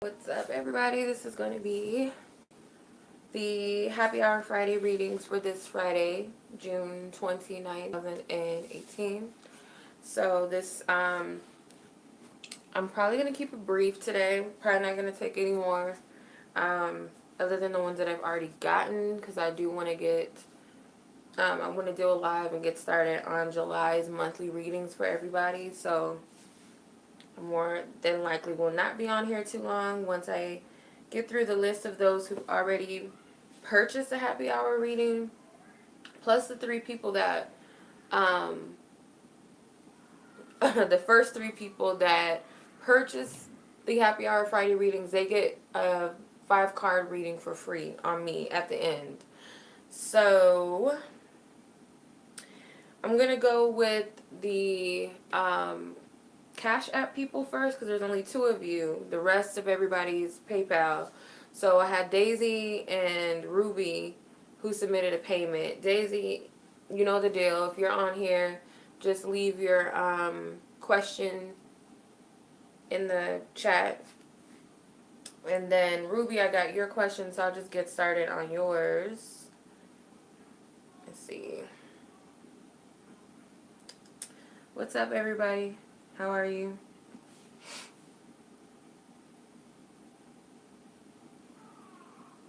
What's up, everybody? This is going to be the Happy Hour Friday readings for this Friday, June 29th, 2018. So I'm probably going to keep it brief today. Probably not going to take any more, other than the ones that I've already gotten, because I do want to I want to do a live and get started on July's monthly readings for everybody. So more than likely will not be on here too long once I get through the list of those who've already purchased a happy hour reading, plus the three people that the first three people that purchase the happy hour Friday readings, they get a 5-card reading for free on me at the end. So I'm gonna go with the Cash App people first, because there's only 2 of you. The rest of everybody's PayPal. So I had Daisy and Ruby who submitted a payment. Daisy, you know the deal. If you're on here, just leave your question in the chat. And then Ruby, I got your question, so I'll just get started on yours. Let's see. What's up, everybody? How are you?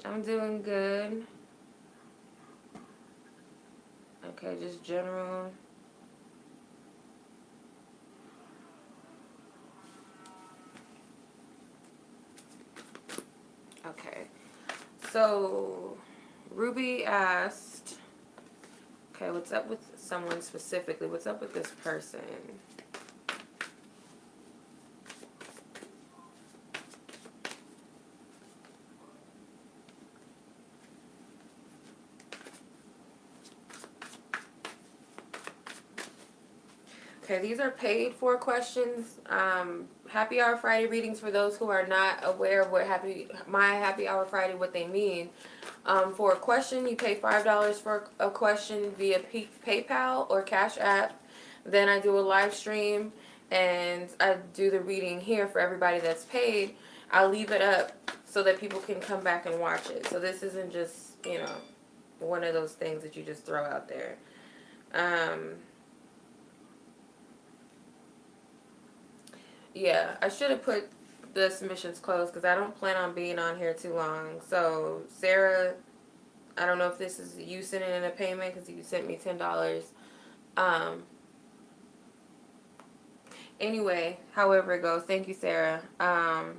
I'm doing good. Okay, just general. Okay. So, Ruby asked, okay, what's up with someone specifically? What's up with this person? Okay, these are paid for questions. Happy Hour Friday readings for those who are not aware of what my Happy Hour Friday, what they mean. For a question, you pay $5 for a question via PayPal or Cash App. Then I do a live stream and I do the reading here for everybody that's paid. I'll leave it up so that people can come back and watch it. So this isn't just, one of those things that you just throw out there. Yeah, I should have put the submissions closed because I don't plan on being on here too long. So, Sarah, I don't know if this is you sending in a payment because you sent me $10. Um, anyway, however it goes, thank you, Sarah. And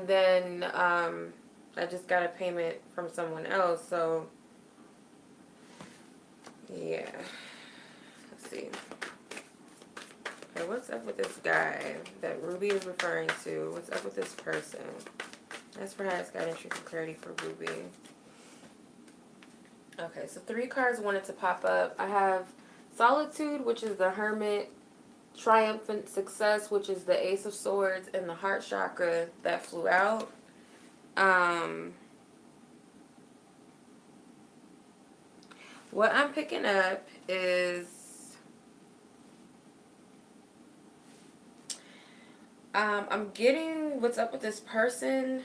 then I just got a payment from someone else. So, yeah. Let's see. Okay, what's up with this guy that Ruby is referring to? What's up with this person? That's for highest guidance, truth, and clarity for Ruby. Okay, so 3 cards wanted to pop up. I have Solitude, which is the Hermit, Triumphant Success, which is the Ace of Swords, and the Heart Chakra that flew out. What I'm picking up is I'm getting what's up with this person.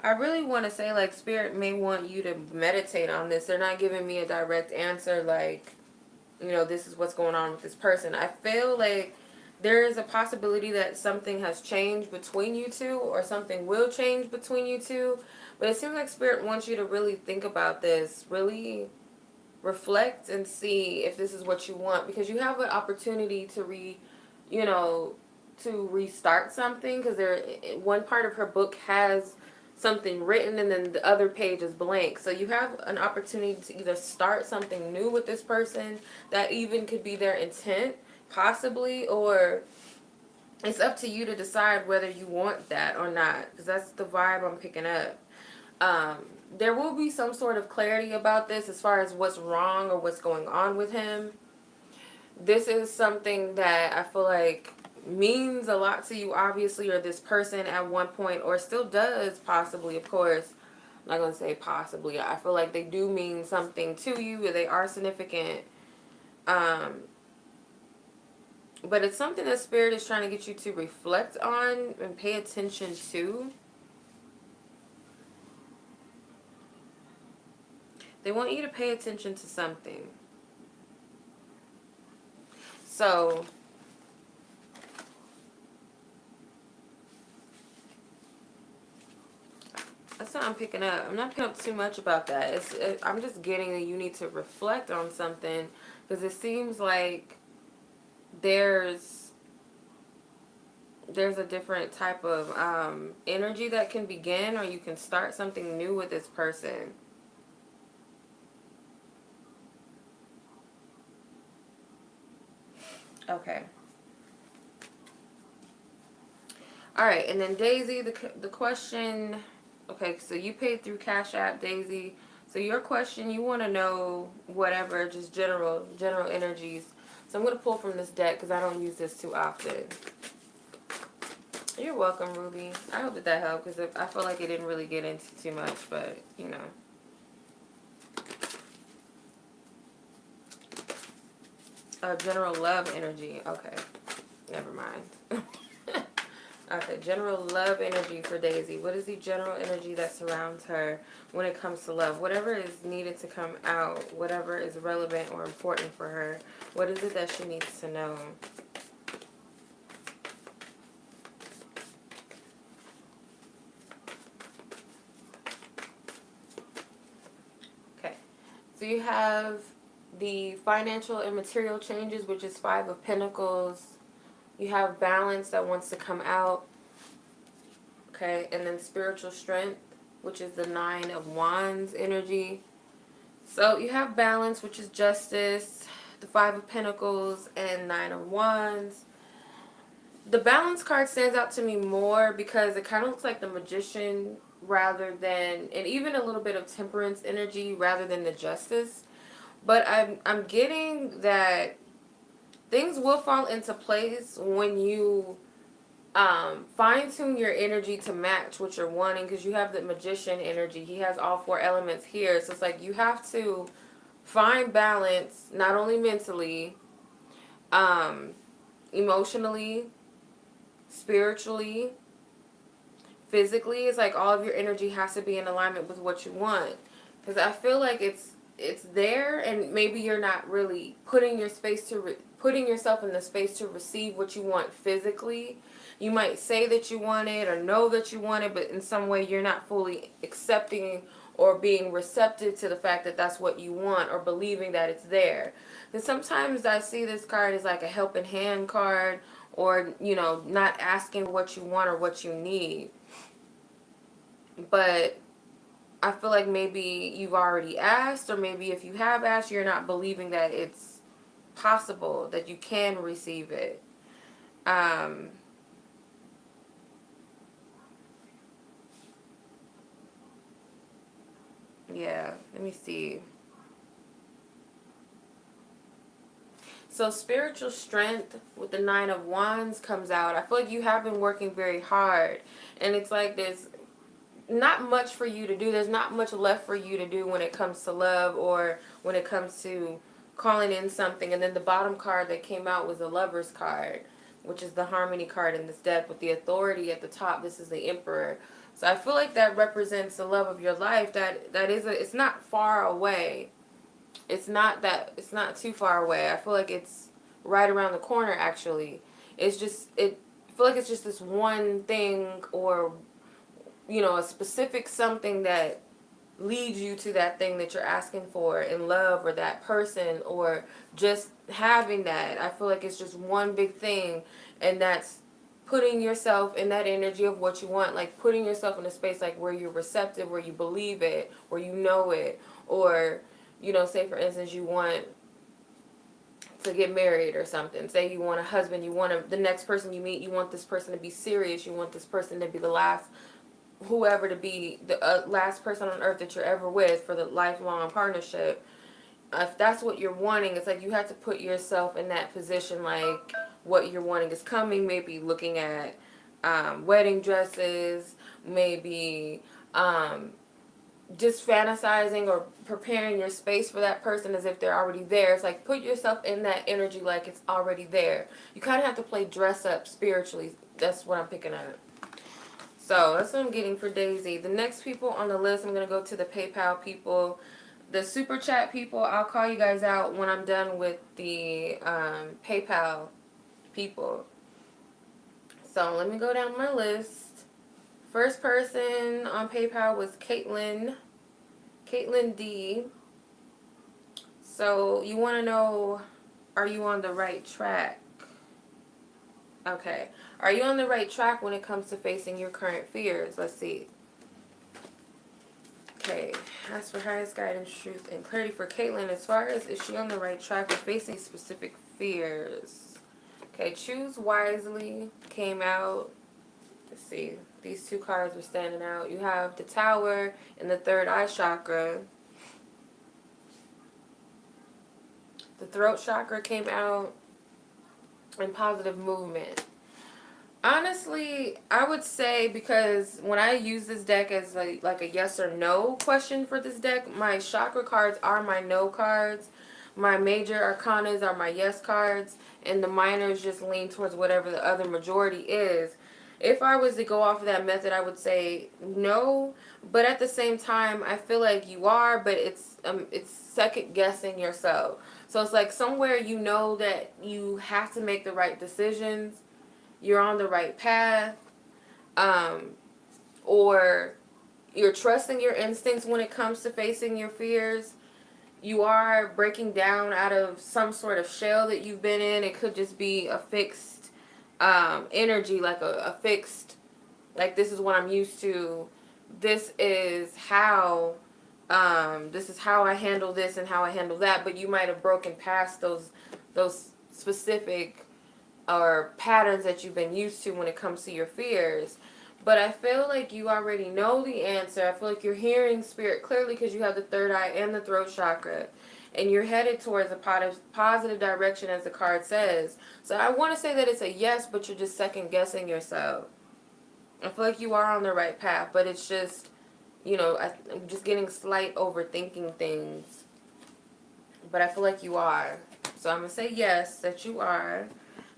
I really want to say, like, Spirit may want you to meditate on this. They're not giving me a direct answer, like, this is what's going on with this person. I feel like there is a possibility that something has changed between you two, or something will change between you two. But it seems like Spirit wants you to really think about this, really reflect and see if this is what you want, because you have an opportunity to to restart something, because one part of her book has something written and then the other page is blank. So you have an opportunity to either start something new with this person that even could be their intent, possibly, or it's up to you to decide whether you want that or not, because that's the vibe I'm picking up. There will be some sort of clarity about this as far as what's wrong or what's going on with him. This is something that I feel like means a lot to you, obviously, or this person at one point, or still does, possibly, of course. I'm not going to say possibly. I feel like they do mean something to you, or they are significant. But it's something that Spirit is trying to get you to reflect on and pay attention to. They want you to pay attention to something. So, that's what I'm picking up. I'm not picking up too much about that. I'm just getting that you need to reflect on something, because it seems like there's a different type of energy that can begin, or you can start something new with this person. Okay. All right, and then Daisy, the question. Okay, so you paid through Cash App, Daisy. So your question, you want to know whatever, just general energies. So I'm going to pull from this deck because I don't use this too often. You're welcome, Ruby. I hope that helped, because I feel like it didn't really get into too much, but, you know. General love energy. Okay. Never mind. Okay, general love energy for Daisy. What is the general energy that surrounds her when it comes to love? Whatever is needed to come out, whatever is relevant or important for her, what is it that she needs to know? Okay, so you have the financial and material changes, which is 5 of Pentacles. You have balance that wants to come out. Okay, and then spiritual strength, which is the 9 of Wands energy. So you have balance, which is justice, the 5 of Pentacles, and 9 of Wands. The balance card stands out to me more because it kind of looks like the Magician rather than, and even a little bit of temperance energy rather than the justice. But I'm getting that things will fall into place when you fine tune your energy to match what you're wanting, because you have the Magician energy. He has all 4 elements here. So it's like you have to find balance, not only mentally, emotionally, spiritually, physically. It's like all of your energy has to be in alignment with what you want. Because I feel like it's there, and maybe you're not really putting putting yourself in the space to receive what you want physically. You might say that you want it or know that you want it, but in some way you're not fully accepting or being receptive to the fact that that's what you want, or believing that it's there. Because sometimes I see this card as like a helping hand card, or, you know, not asking what you want or what you need. But I feel like maybe you've already asked, or maybe if you have asked, you're not believing that it's possible, that you can receive it. Yeah, let me see. So spiritual strength with the 9 of Wands comes out. I feel like you have been working very hard, and it's like there's not much for you to do. There's not much left for you to do when it comes to love, or when it comes to calling in something. And then the bottom card that came out was the Lover's card, which is the harmony card in this deck with the authority at the top. This is the Emperor. So I feel like that represents the love of your life. It's not far away. It's not too far away. I feel like it's right around the corner, actually. I feel like it's just this one thing, or, you know, a specific something that leads you to that thing that you're asking for in love, or that person, or just having that. I feel like it's just one big thing, and that's putting yourself in that energy of what you want, like putting yourself in a space like where you're receptive, where you believe it, where you know it, or, you know, say for instance you want to get married or something. Say you want a husband, the next person you meet, you want this person to be serious, you want this person to be the last, whoever to be the last person on earth that you're ever with for the lifelong partnership. If that's what you're wanting, it's like you have to put yourself in that position, like what you're wanting is coming. Maybe looking at wedding dresses, maybe just fantasizing or preparing your space for that person as if they're already there. It's like put yourself in that energy like it's already there. You kind of have to play dress up spiritually. That's what I'm picking up. So that's what I'm getting for Daisy. The next people on the list, I'm going to go to the PayPal people. The super chat people, I'll call you guys out when I'm done with the PayPal people. So let me go down my list. First person on PayPal was Caitlin D. So you want to know, are you on the right track? Okay. Are you on the right track when it comes to facing your current fears? Let's see. Okay. Ask for highest guidance, truth, and clarity for Caitlin. As far as is she on the right track with facing specific fears? Okay. Choose wisely came out. Let's see. These two cards are standing out. You have the Tower and the third eye chakra. The throat chakra came out in positive movement. Honestly, I would say, because when I use this deck as like a yes or no question for this deck, my chakra cards are my no cards. My major arcanas are my yes cards. And the minors just lean towards whatever the other majority is. If I was to go off of that method, I would say no. But at the same time, I feel like you are, but it's second guessing yourself. So it's like somewhere you know that you have to make the right decisions. You're on the right path. Or you're trusting your instincts when it comes to facing your fears. You are breaking down out of some sort of shell that you've been in. It could just be a fixed energy, like a fixed, like this is what I'm used to. This is how I handle this and how I handle that. But you might have broken past those specific or patterns that you've been used to when it comes to your fears. But I feel like you already know the answer. I feel like you're hearing spirit clearly because you have the third eye and the throat chakra. And you're headed towards a positive direction, as the card says. So I want to say that it's a yes, but you're just second guessing yourself. I feel like you are on the right path, but it's just, I'm just getting slight overthinking things. But I feel like you are. So I'm going to say yes, that you are.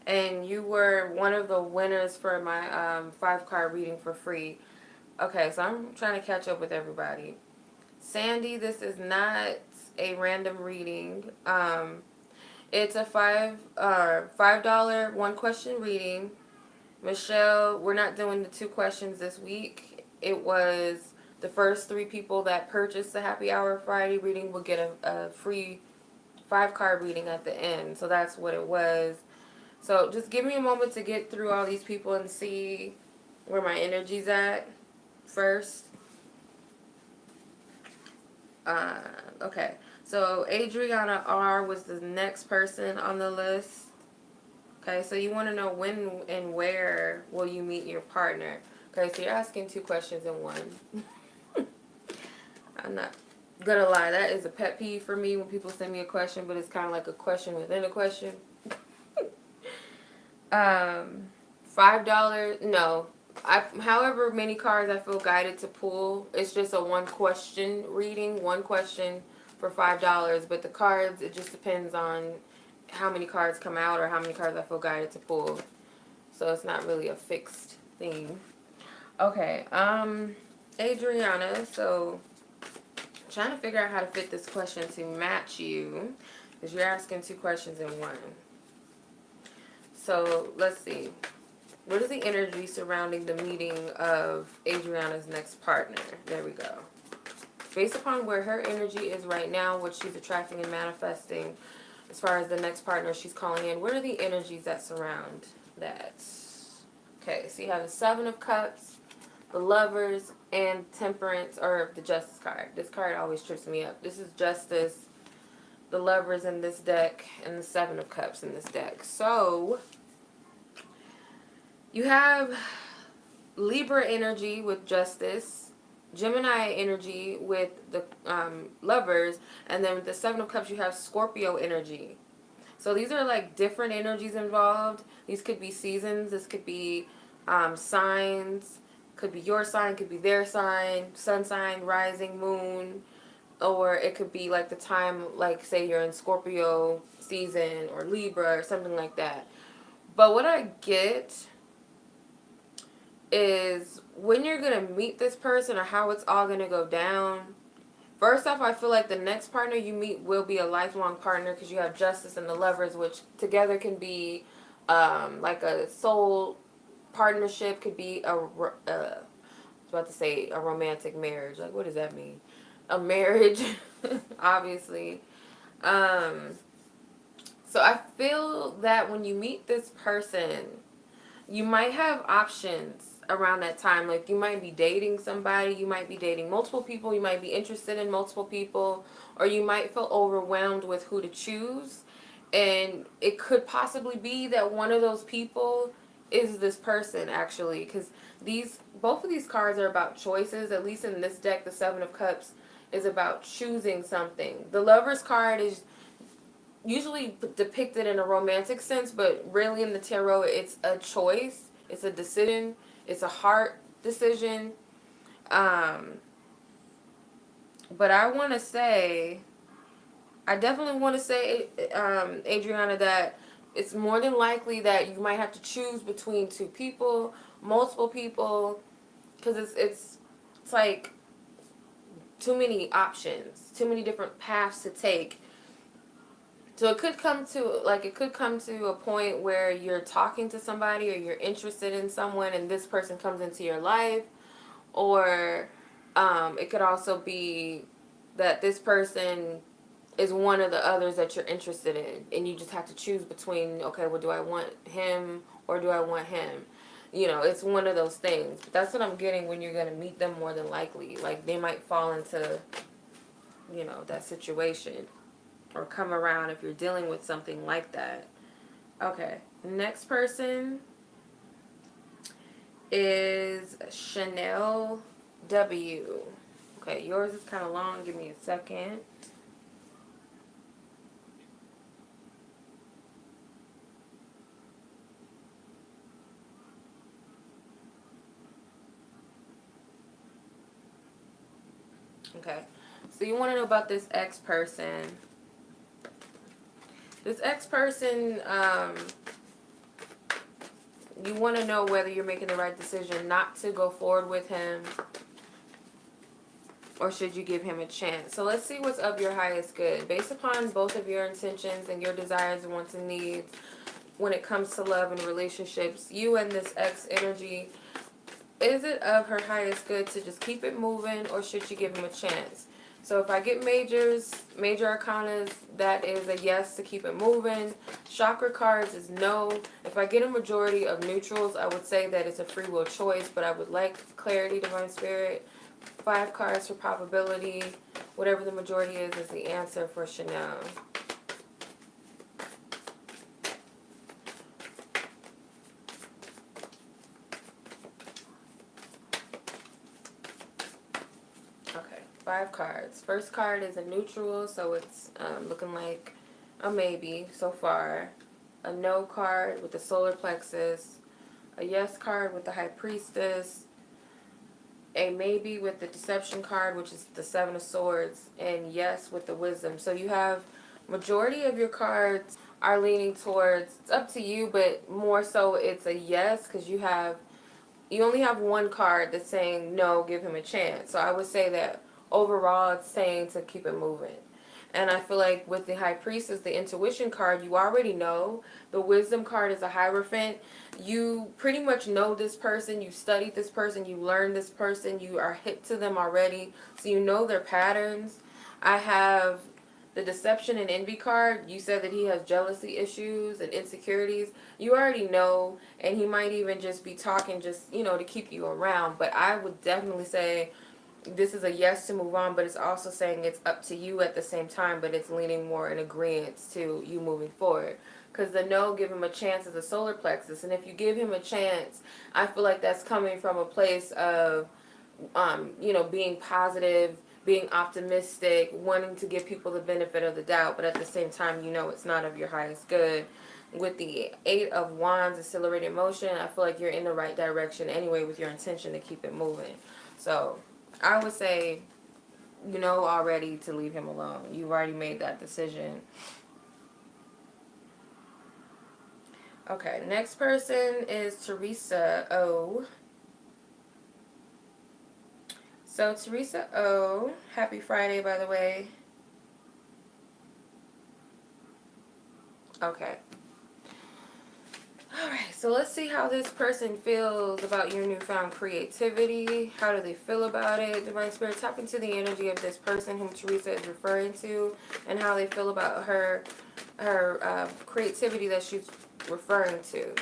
And you were one of the winners for my 5-card reading for free. Okay, so I'm trying to catch up with everybody. Sandy, this is not a random reading. It's a $5 1-question reading. Michelle, we're not doing the 2 questions this week. It was the first 3 people that purchased the Happy Hour Friday reading will get a free 5-card reading at the end. So that's what it was. So just give me a moment to get through all these people and see where my energy's at first. Okay. So Adriana R was the next person on the list. Okay, so you want to know when and where will you meet your partner. Okay, so you're asking 2 questions in one. I'm not gonna lie, that is a pet peeve for me when people send me a question, but it's kind of like a question within a question. $5, no. However many cards I feel guided to pull, it's just a 1-question reading, 1 question for $5. But the cards, it just depends on how many cards come out or how many cards I feel guided to pull. So it's not really a fixed thing. Okay, Adriana, so I'm trying to figure out how to fit this question to match you, because you're asking 2 questions in one. So let's see. What is the energy surrounding the meeting of Adriana's next partner? There we go. Based upon where her energy is right now, what she's attracting and manifesting, as far as the next partner she's calling in, what are the energies that surround that? Okay, so you have the 7 of Cups, the Lovers, and Temperance, or the Justice card. This card always trips me up. This is Justice, the Lovers in this deck, and the 7 of Cups in this deck. So you have Libra energy with Justice, Gemini energy with the Lovers, and then with the 7 of Cups you have Scorpio energy. So these are like different energies involved. These could be seasons. This could be signs, Could be your sign, could be their sign, sun sign, rising, moon, or it could be like the time, like say you're in Scorpio season or Libra or something like that. But what I get is when you're going to meet this person or how it's all going to go down. First off, I feel like the next partner you meet will be a lifelong partner because you have Justice and the Lovers, which together can be like a soul partnership, could be I was about to say a romantic marriage. Like, what does that mean? A marriage, obviously. Um, so I feel that when you meet this person, you might have options around that time. Like, you might be dating somebody, you might be dating multiple people, you might be interested in multiple people, or you might feel overwhelmed with who to choose. And it could possibly be that one of those people is this person, actually, because both of these cards are about choices. At least in this deck, the Seven of Cups is about choosing something. The Lover's card is usually depicted in a romantic sense, but really in the tarot, it's a choice, it's a decision, it's a heart decision. Um, but I definitely want to say, Adriana, that it's more than likely that you might have to choose between two people, multiple people, because it's like too many options, too many different paths to take. So it could come to a point where you're talking to somebody or you're interested in someone and this person comes into your life, or it could also be that this person is one of the others that you're interested in and you just have to choose between, okay, well, do I want him or do I want him? You know, it's one of those things. But that's what I'm getting when you're going to meet them, more than likely. Like, they might fall into, that situation, or come around if you're dealing with something like that. Okay, next person is Chanele W. Okay, yours is kind of long. Give me a second. Okay, so you want to know about this ex person. This ex person, you want to know whether you're making the right decision not to go forward with him, or should you give him a chance. So let's see what's of your highest good. Based upon both of your intentions and your desires and wants and needs when it comes to love and relationships, you and this ex energy, is it of her highest good to just keep it moving, or should you give him a chance? So if I get major arcanas, that is a yes to keep it moving. Chakra cards is no. If I get a majority of neutrals, I would say that it's a free will choice, but I would like clarity, Divine Spirit. 5 cards for probability. Whatever the majority is the answer for Chanel. Okay, 5 cards. First card is a neutral, so it's looking like a maybe so far. A no card with the solar plexus. A yes card with the High Priestess. A maybe with the deception card, which is the Seven of Swords, and yes with the wisdom. So you have majority of your cards are leaning towards, it's up to you, but more so it's a yes, because you only have one card that's saying no, give him a chance. So I would say that overall it's saying to keep it moving. And I feel like with the High Priestess, the intuition card, you already know. The wisdom card is a Hierophant. You pretty much know this person. You studied this person. You learned this person. You are hip to them already. So you know their patterns. I have the deception and envy card. You said that he has jealousy issues and insecurities. You already know. And he might even just be talking just, to keep you around. But I would definitely say this is a yes to move on, but it's also saying it's up to you at the same time, but it's leaning more in agreement to you moving forward. Because the no, give him a chance, is a solar plexus. And if you give him a chance, I feel like that's coming from a place of, being positive, being optimistic, wanting to give people the benefit of the doubt, but at the same time, it's not of your highest good. with the 8 of Wands, accelerated motion, I feel like you're in the right direction anyway with your intention to keep it moving. So I would say, you know already to leave him alone. You've already made that decision. Okay, next person is Theresa O. So Theresa O, happy Friday, by the way. Okay. Alright, so let's see how this person feels about your newfound creativity. How do they feel about it? Divine Spirit, tap into the energy of this person whom Theresa is referring to, and how they feel about her creativity that she's referring to.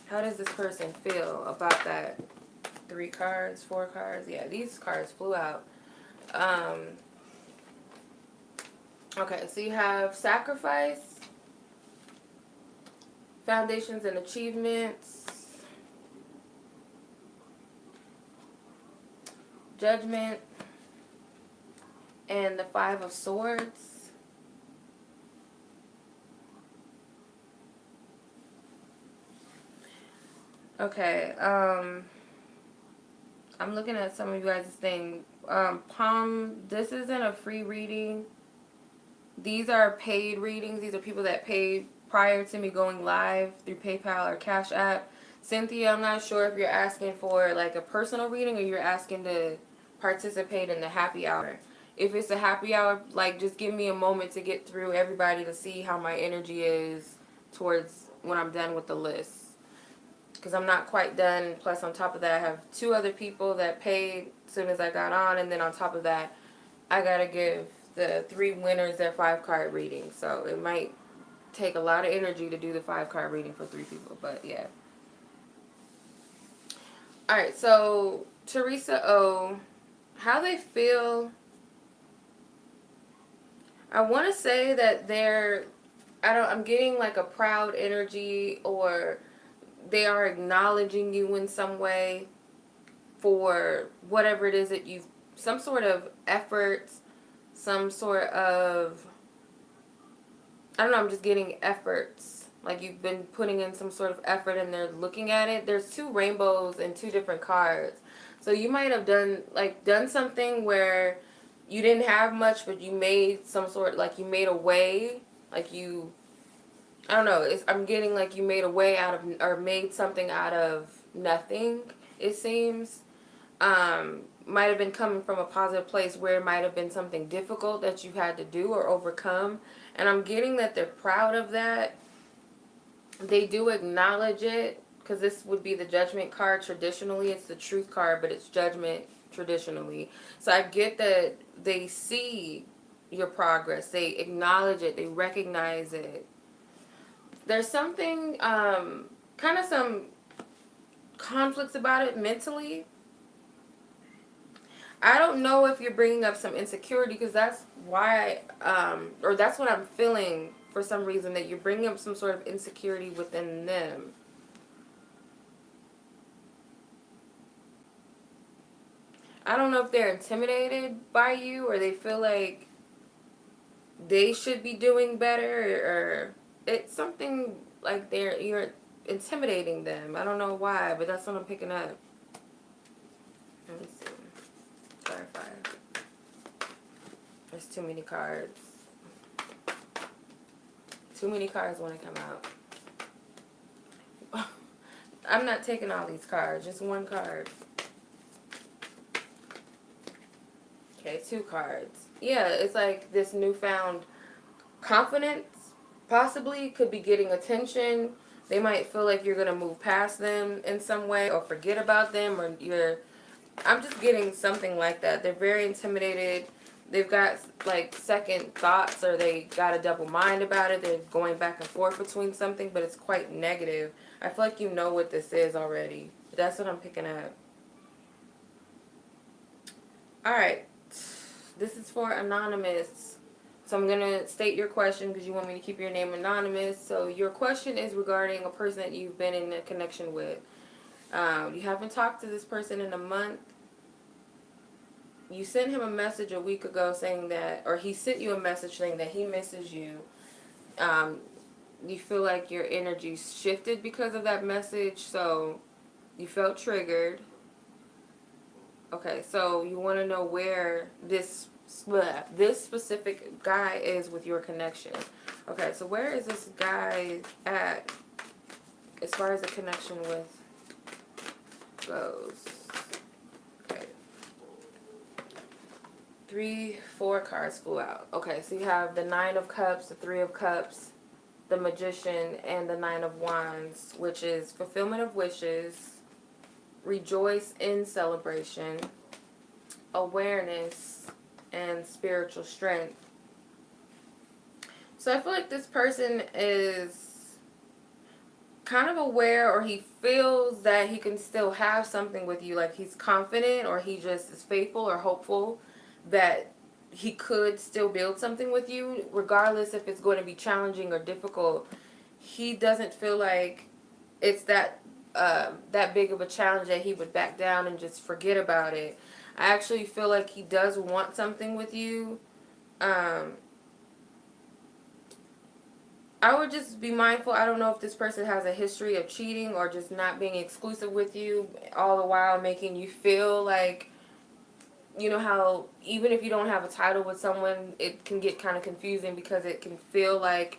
How does this person feel about that? 3 cards, 4 cards. Yeah, these cards flew out. Okay, so you have sacrifice, foundations and achievements, judgment, and the 5 of Swords. Okay, I'm looking at some of you guys' thing. This isn't a free reading. These are paid readings. These are people that paid prior to me going live through PayPal or Cash App. Cynthia, I'm not sure if you're asking for like a personal reading or you're asking to participate in the happy hour. If it's a happy hour, like just give me a moment to get through everybody to see how my energy is towards when I'm done with the list. Because I'm not quite done. Plus, on top of that, I have 2 other people that paid as soon as I got on. And then on top of that, I got to give the 3 winners their 5-card reading. So it might take a lot of energy to do the 5-card reading for 3 people. But yeah. Alright, so Theresa O, how they feel. I want to say that I'm getting like a proud energy, or they are acknowledging you in some way for whatever it is that you've, some sort of effort, some sort of, I don't know, I'm just getting efforts. Like you've been putting in some sort of effort and they're looking at it. There's 2 rainbows and 2 different cards. So you might have done something where you didn't have much, but you made some sort, like you made a way, like you, I don't know, I'm getting like you made a way out of, or made something out of nothing, it seems. Might have been coming from a positive place where it might have been something difficult that you had to do or overcome. And I'm getting that they're proud of that. They do acknowledge it, because this would be the Judgment card. Traditionally, it's the Truth card, but it's Judgment traditionally. So I get that they see your progress. They acknowledge it. They recognize it. There's something, kind of some conflicts about it mentally. I don't know if you're bringing up some insecurity, because that's why, or that's what I'm feeling for some reason, that you're bringing up some sort of insecurity within them. I don't know if they're intimidated by you, or they feel like they should be doing better, or it's something like you're intimidating them. I don't know why, but that's what I'm picking up. Let me see. Clarify. There's too many cards. Too many cards want to come out. I'm not taking all these cards. Just 1 card. Okay, 2 cards. Yeah, it's like this newfound confidence possibly could be getting attention. They might feel like you're going to move past them in some way or forget about them, or I'm just getting something like that. They're very intimidated. They've got like second thoughts, or they got a double mind about it. They're going back and forth between something, but it's quite negative. I feel like you know what this is already. That's what I'm picking up. Alright. This is for Anonymous. So I'm going to state your question because you want me to keep your name anonymous. So your question is regarding a person that you've been in a connection with. You haven't talked to this person in a month. You sent him a message a week ago saying that, or he sent you a message saying that he misses you. you feel like your energy shifted because of that message, so you felt triggered. Okay, so you want to know where this specific guy is with your connection. Okay, so where is this guy at as far as the connection with goes? Okay. 3, 4 cards flew out. Okay, so you have the 9 of Cups, the 3 of Cups, the Magician, and the 9 of Wands, which is fulfillment of wishes, rejoice in celebration, awareness, and spiritual strength. So I feel like this person is kind of aware, or he feels that he can still have something with you. Like he's confident, or he just is faithful or hopeful that he could still build something with you, regardless if it's going to be challenging or difficult. He doesn't feel like it's that big of a challenge that he would back down and just forget about it. I actually feel like he does want something with you. I would just be mindful. I don't know if this person has a history of cheating or just not being exclusive with you, all the while making you feel like, you know how even if you don't have a title with someone, it can get kind of confusing because it can feel like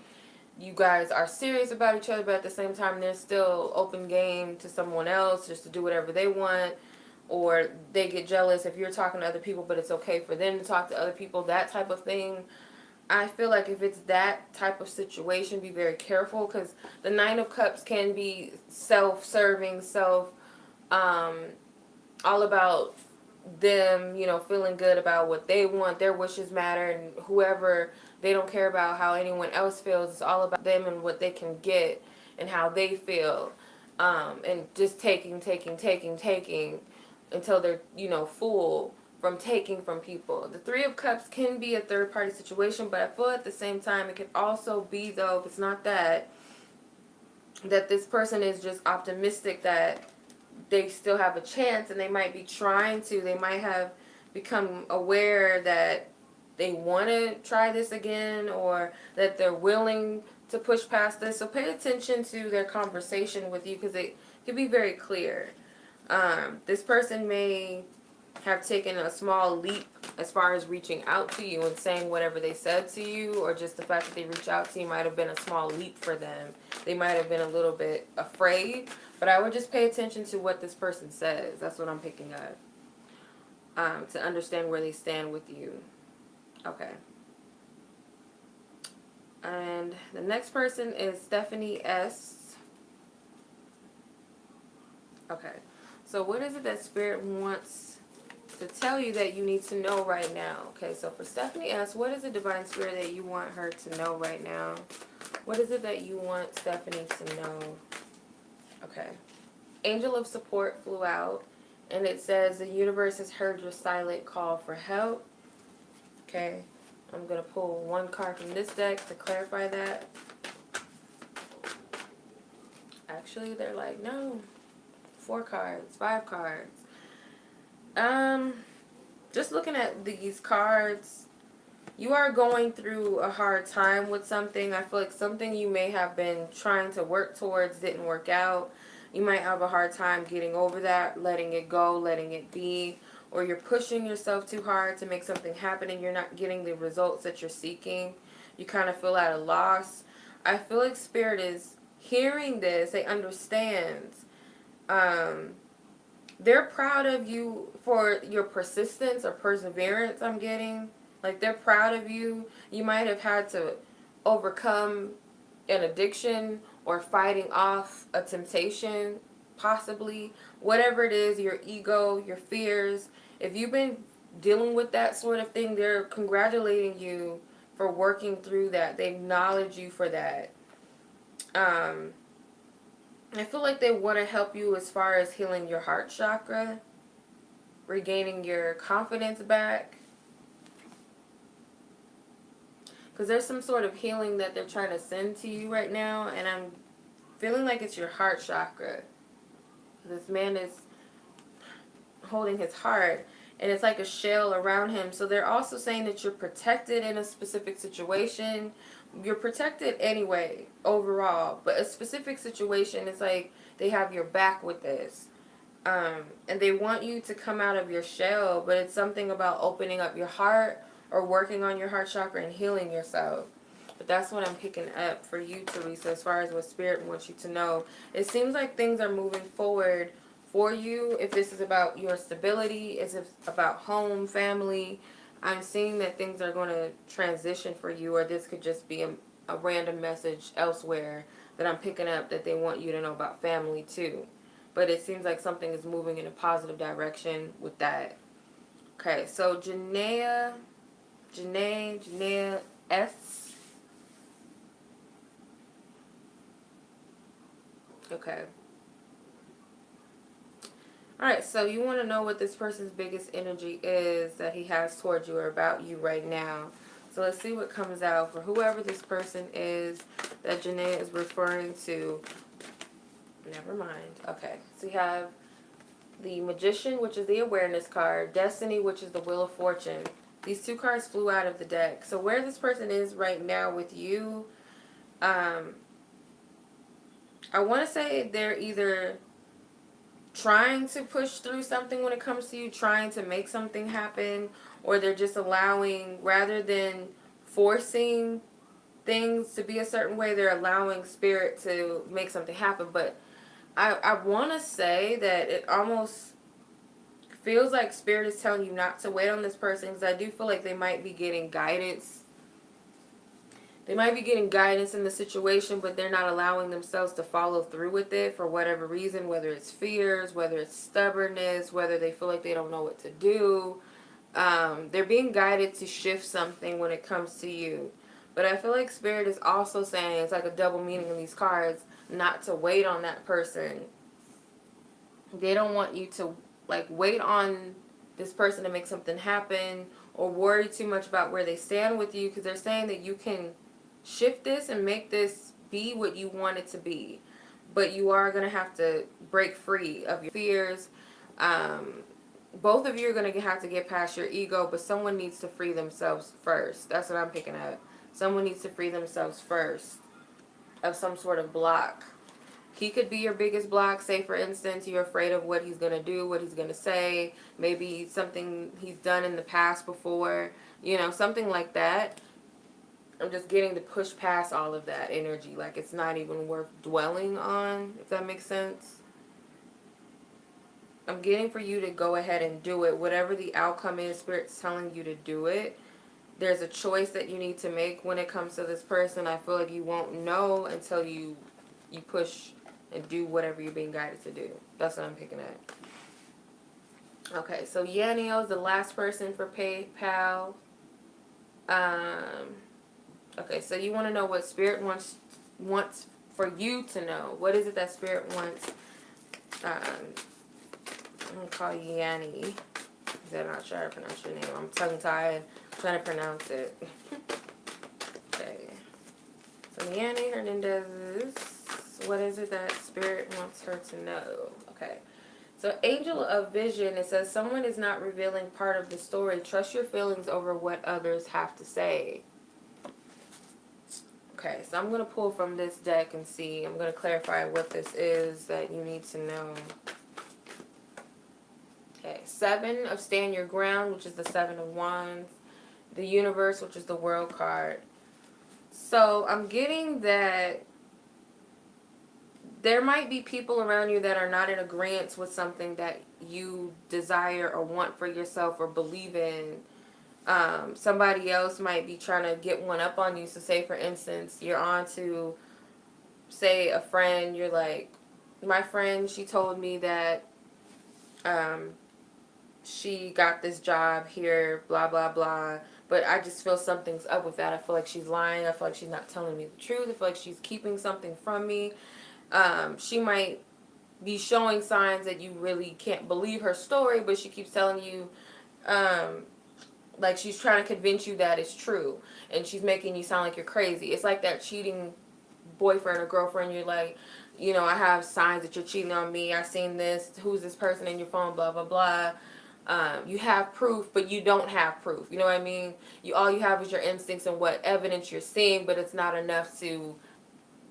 you guys are serious about each other, but at the same time they're still open game to someone else just to do whatever they want, or they get jealous if you're talking to other people, but it's okay for them to talk to other people, that type of thing. I feel like if it's that type of situation, be very careful, because the 9 of Cups can be self-serving, all about them, you know, feeling good about what they want, their wishes matter, and whoever, they don't care about how anyone else feels. It's all about them and what they can get and how they feel, and just taking until they're, you know, full from taking from people. The 3 of Cups can be a third party situation, but I feel at the same time it can also be, though, if it's not that this person is just optimistic that they still have a chance, and they might be they might have become aware that they want to try this again, or that they're willing to push past this. So pay attention to their conversation with you, because it can be very clear. This person may have taken a small leap as far as reaching out to you and saying whatever they said to you, or just the fact that they reach out to you might have been a small leap for them. They might have been a little bit afraid, but I would just pay attention to what this person says. That's what I'm picking up, to understand where they stand with you. Okay. And the next person is Stephanie S. Okay. So what is it that Spirit wants to tell you that you need to know right now? Okay, so for Stephanie S., what is the Divine Spirit that you want her to know right now? What is it that you want Stephanie to know? Okay. Angel of Support flew out, and it says, the universe has heard your silent call for help. Okay. I'm going to pull one card from this deck to clarify that. Actually, they're like, no. 4 cards, 5 cards. Just looking at these cards, you are going through a hard time with something. I feel like something you may have been trying to work towards didn't work out. You might have a hard time getting over that, letting it go, letting it be, or you're pushing yourself too hard to make something happen and you're not getting the results that you're seeking. You kind of feel at a loss. I feel like Spirit is hearing this. They understand. They're proud of you for your persistence or perseverance, I'm getting. Like, they're proud of you. You might have had to overcome an addiction or fighting off a temptation, possibly. Whatever it is, your ego, your fears. If you've been dealing with that sort of thing, they're congratulating you for working through that. They acknowledge you for that. I feel like they want to help you as far as healing your heart chakra, regaining your confidence back. Because there's some sort of healing that they're trying to send to you right now, and I'm feeling like it's your heart chakra. This man is holding his heart, and it's like a shell around him. So they're also saying that you're protected in a specific situation, you're protected anyway, overall. But a specific situation is like they have your back with this. And they want you to come out of your shell, but it's something about opening up your heart or working on your heart chakra and healing yourself. But that's what I'm picking up for you, Theresa, as far as what Spirit wants you to know. It seems like things are moving forward for you. If this is about your stability, if it's about home, family, I'm seeing that things are going to transition for you, or this could just be a random message elsewhere that I'm picking up that they want you to know about family too. But it seems like something is moving in a positive direction with that. Okay, so Jenaya S. Okay. Alright, so you want to know what this person's biggest energy is that he has towards you or about you right now. So let's see what comes out for whoever this person is that Jenaya is referring to. Never mind. Okay, so you have the Magician, which is the awareness card, Destiny, which is the Wheel of Fortune. These two cards flew out of the deck. So where this person is right now with you, I want to say they're either trying to push through something when it comes to you, trying to make something happen, or they're just allowing, rather than forcing things to be a certain way, they're allowing Spirit to make something happen. But I want to say that it almost feels like Spirit is telling you not to wait on this person, because I do feel like they might be getting guidance. They might be getting guidance in the situation, but they're not allowing themselves to follow through with it for whatever reason, whether it's fears, whether it's stubbornness, whether they feel like they don't know what to do. They're being guided to shift something when it comes to you. But I feel like Spirit is also saying, it's like a double meaning in these cards, not to wait on that person. They don't want you to like wait on this person to make something happen or worry too much about where they stand with you, because they're saying that you can shift this and make this be what you want it to be. But you are going to have to break free of your fears. Both of you are going to have to get past your ego, but someone needs to free themselves first. That's what I'm picking up. Someone needs to free themselves first of some sort of block. He could be your biggest block. Say, for instance, you're afraid of what he's going to do, what he's going to say. Maybe something he's done in the past before. You know, something like that. I'm just getting to push past all of that energy. Like, it's not even worth dwelling on, if that makes sense. I'm getting for you to go ahead and do it. Whatever the outcome is, Spirit's telling you to do it. There's a choice that you need to make when it comes to this person. I feel like you won't know until you push and do whatever you're being guided to do. That's what I'm picking at. Okay, so Yanio is the last person for PayPal. Okay, so you want to know what Spirit wants for you to know. What is it that Spirit wants? I'm going to call you Yanni. I'm not sure how to pronounce your name. I'm tongue-tied trying to pronounce it. Okay. So Yanni Hernandez, what is it that Spirit wants her to know? Okay. So Angel of Vision, it says, someone is not revealing part of the story. Trust your feelings over what others have to say. Okay, so I'm going to pull from this deck and see. I'm going to clarify what this is that you need to know. Okay, 7 of Stand Your Ground, which is the 7 of Wands. The Universe, which is the World card. So I'm getting that there might be people around you that are not in agreement with something that you desire or want for yourself or believe in. Somebody else might be trying to get one up on you. So say, for instance, you're on to, say, a friend. You're like, my friend, she told me that she got this job here, blah, blah, blah. But I just feel something's up with that. I feel like she's lying. I feel like she's not telling me the truth. I feel like she's keeping something from me. She might be showing signs that you really can't believe her story, but she keeps telling you, like she's trying to convince you that it's true. And she's making you sound like you're crazy. It's like that cheating boyfriend or girlfriend. You're like, you know, I have signs that you're cheating on me. I seen this. Who's this person in your phone? Blah, blah, blah. You have proof, but you don't have proof. You know what I mean? All you have is your instincts and what evidence you're seeing, but it's not enough to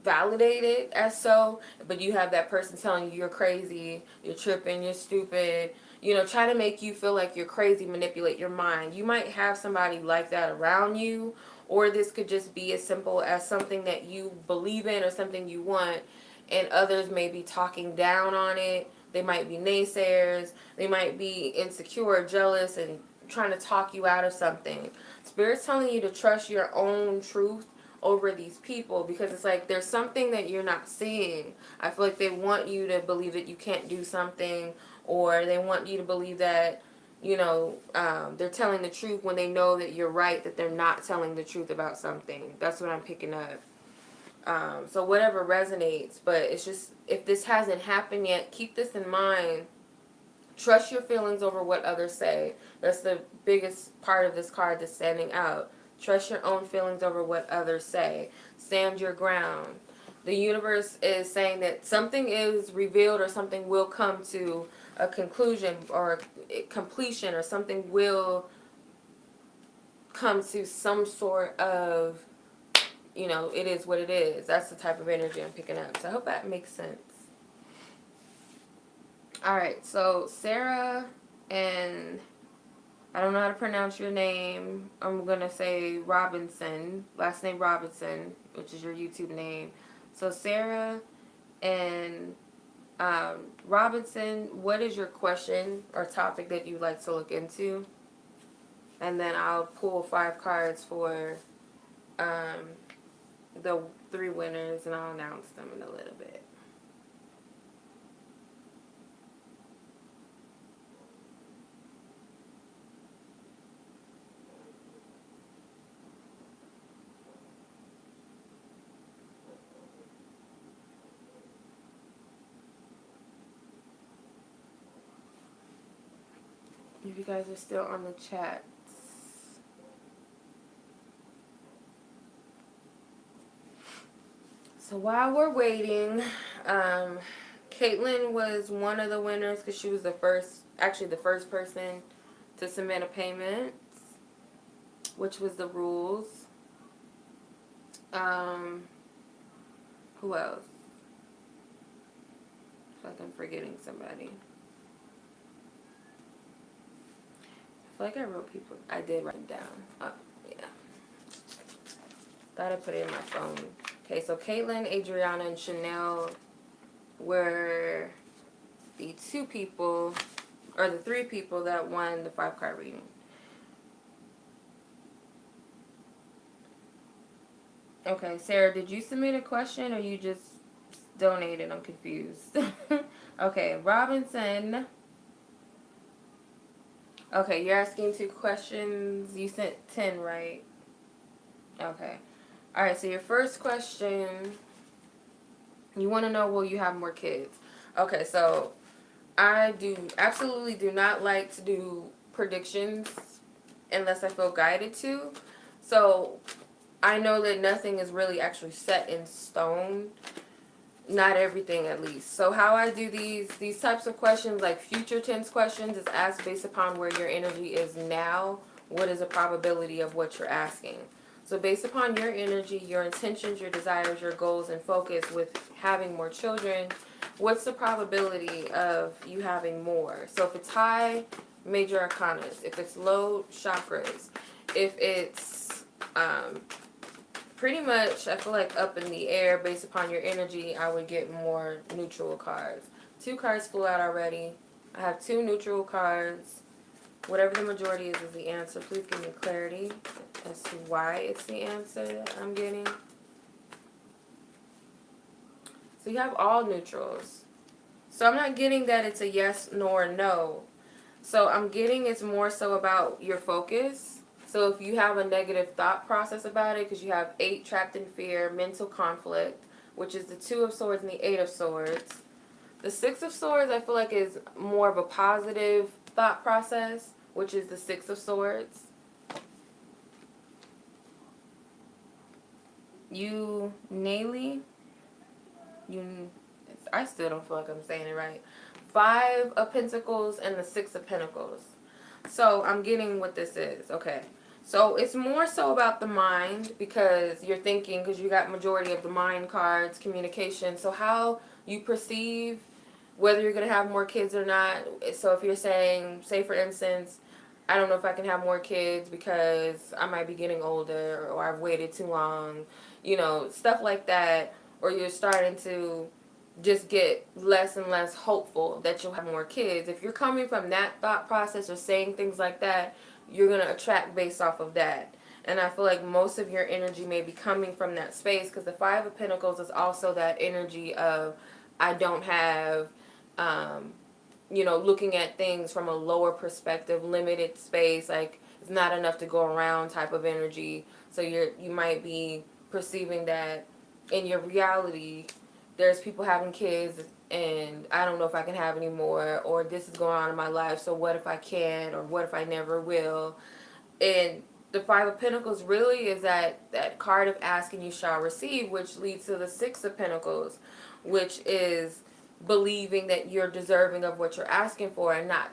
validate it as so. But you have that person telling you you're crazy, you're tripping, you're stupid. Try to make you feel like you're crazy, manipulate your mind. You might have somebody like that around you, or this could just be as simple as something that you believe in or something you want, and others may be talking down on it. They might be naysayers. They might be insecure, jealous, and trying to talk you out of something. Spirit's telling you to trust your own truth over these people, because it's like there's something that you're not seeing. I feel like they want you to believe that you can't do something, or they want you to believe that they're telling the truth when they know that you're right, that they're not telling the truth about something. That's what I'm picking up. So whatever resonates, but it's just, if this hasn't happened yet, keep this in mind. Trust your feelings over what others say. That's the biggest part of this card that's standing out. Trust your own feelings over what others say. Stand your ground. The universe is saying that something is revealed, or something will come to a conclusion or a completion, or something will come to some sort of, it is what it is. That's the type of energy I'm picking up. So I hope that makes sense. All right, so Sarah and I don't know how to pronounce your name. I'm going to say Robinson, last name Robinson, which is your YouTube name. So Sarah and Robinson, what is your question or topic that you'd like to look into? And then I'll pull 5 cards for the 3 winners, and I'll announce them in a little bit. If you guys are still on the chat. So while we're waiting, Caitlin was one of the winners because she was the first person to submit a payment, which was the rules. Who else? I feel like I'm forgetting somebody. I feel like I wrote people. I did write them down. Oh, yeah. Thought I put it in my phone. Okay, so Caitlin, Adriana, and Chanele were the 2 people, or the 3 people that won the 5-card reading. Okay, Sarah, did you submit a question or you just donated? I'm confused. Okay, Robinson. Okay, you're asking 2 questions. You sent 10, right? Okay. All right, so your first question, you want to know, will you have more kids? Okay, so I absolutely do not like to do predictions unless I feel guided to. So I know that nothing is really actually set in stone. Not everything, at least. So how I do these types of questions, like future tense questions, is asked based upon where your energy is now. What is the probability of what you're asking? So based upon your energy, your intentions, your desires, your goals, and focus with having more children, what's the probability of you having more? So if it's high, major arcanas. If it's low, chakras. If it's pretty much, I feel like up in the air, based upon your energy, I would get more neutral cards. 2 cards flew out already. I have 2 neutral cards. Whatever the majority is the answer. Please give me clarity as to why it's the answer that I'm getting. So you have all neutrals. So I'm not getting that it's a yes nor no. So I'm getting it's more so about your focus. So if you have a negative thought process about it, because you have 8 trapped in fear, mental conflict, which is the 2 of swords and the 8 of swords. The 6 of swords I feel like is more of a positive thought process, which is the 6 of swords. I still don't feel like I'm saying it right. 5 of pentacles and the 6 of pentacles. So I'm getting what this is. Okay. So it's more so about the mind, because you're thinking, because you got majority of the mind cards, communication. So how you perceive whether you're going to have more kids or not. So if you're saying, say for instance, I don't know if I can have more kids because I might be getting older, or I've waited too long, stuff like that. Or you're starting to just get less and less hopeful that you'll have more kids. If you're coming from that thought process or saying things like that, you're going to attract based off of that. And I feel like most of your energy may be coming from that space, because the Five of Pentacles is also that energy of, I don't have, looking at things from a lower perspective, limited space, like it's not enough to go around type of energy. So you might be perceiving that in your reality, there's people having kids and I don't know if I can have any more, or this is going on in my life, so what if I can, or what if I never will. And the Five of Pentacles really is that card of asking you shall receive, which leads to the Six of Pentacles, which is believing that you're deserving of what you're asking for, and not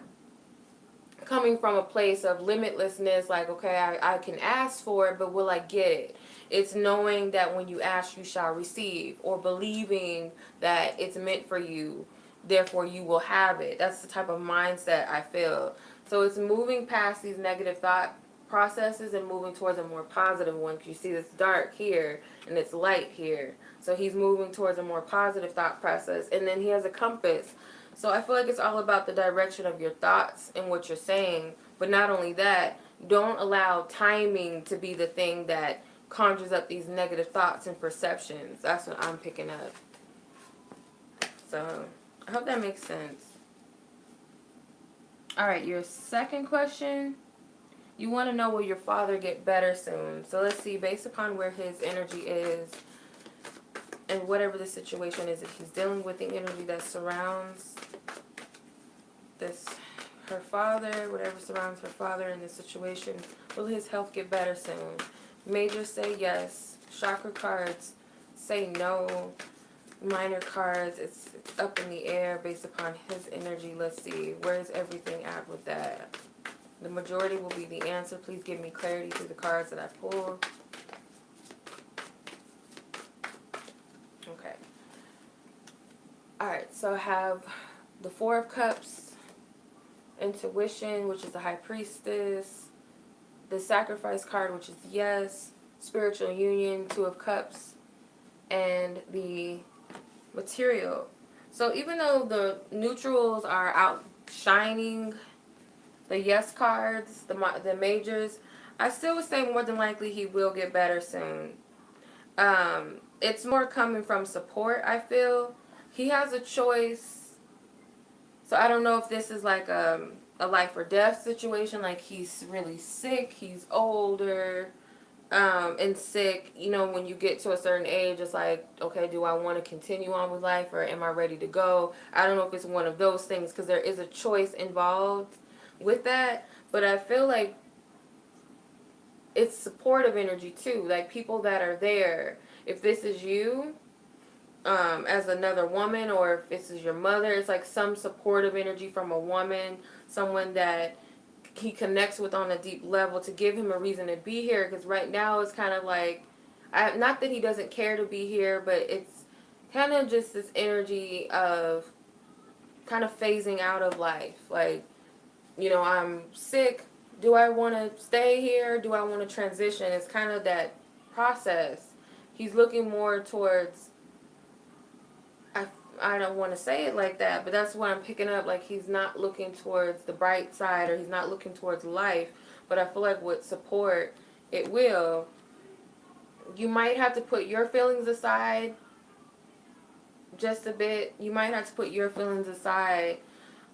coming from a place of limitlessness, like, okay, I can ask for it, but will I get it? It's knowing that when you ask, you shall receive, or believing that it's meant for you, therefore you will have it. That's the type of mindset I feel. So it's moving past these negative thought processes and moving towards a more positive one. You see this dark here and it's light here. So he's moving towards a more positive thought process. And then he has a compass. So I feel like it's all about the direction of your thoughts and what you're saying. But not only that, don't allow timing to be the thing that conjures up these negative thoughts and perceptions. That's what I'm picking up. So I hope that makes sense. All right, your second question. You want to know, will your father get better soon? So let's see, based upon where his energy is and whatever the situation is, if he's dealing with the energy that surrounds her father, whatever surrounds her father in this situation, will his health get better soon? Majors say yes. Chakra cards say no. Minor cards, it's up in the air based upon his energy. Let's see, where's everything at with that? The majority will be the answer. Please give me clarity through the cards that I pulled. Okay. Alright, so I have the Four of Cups, Intuition, which is the High Priestess, the Sacrifice card, which is yes, Spiritual Union, Two of Cups, and the Material. So even though the neutrals are outshining the yes cards, the majors, I still would say more than likely he will get better soon. It's more coming from support, I feel. He has a choice. So I don't know if this is like a life or death situation, like he's really sick, he's older, and sick. When you get to a certain age, it's like, okay, do I want to continue on with life, or am I ready to go? I don't know if it's one of those things, because there is a choice involved with that. But I feel like it's supportive energy too, like people that are there. If this is you, as another woman, or if this is your mother, it's like some supportive energy from a woman, someone that he connects with on a deep level, to give him a reason to be here. Because right now it's kind of like, not that he doesn't care to be here, but it's kind of just this energy of kind of phasing out of life. Like, I'm sick. Do I want to stay here? Do I want to transition? It's kind of that process. He's looking more towards, I don't want to say it like that, but that's what I'm picking up. Like, he's not looking towards the bright side, or he's not looking towards life. But I feel like with support, it will. You might have to put your feelings aside just a bit. You might have to put your feelings aside.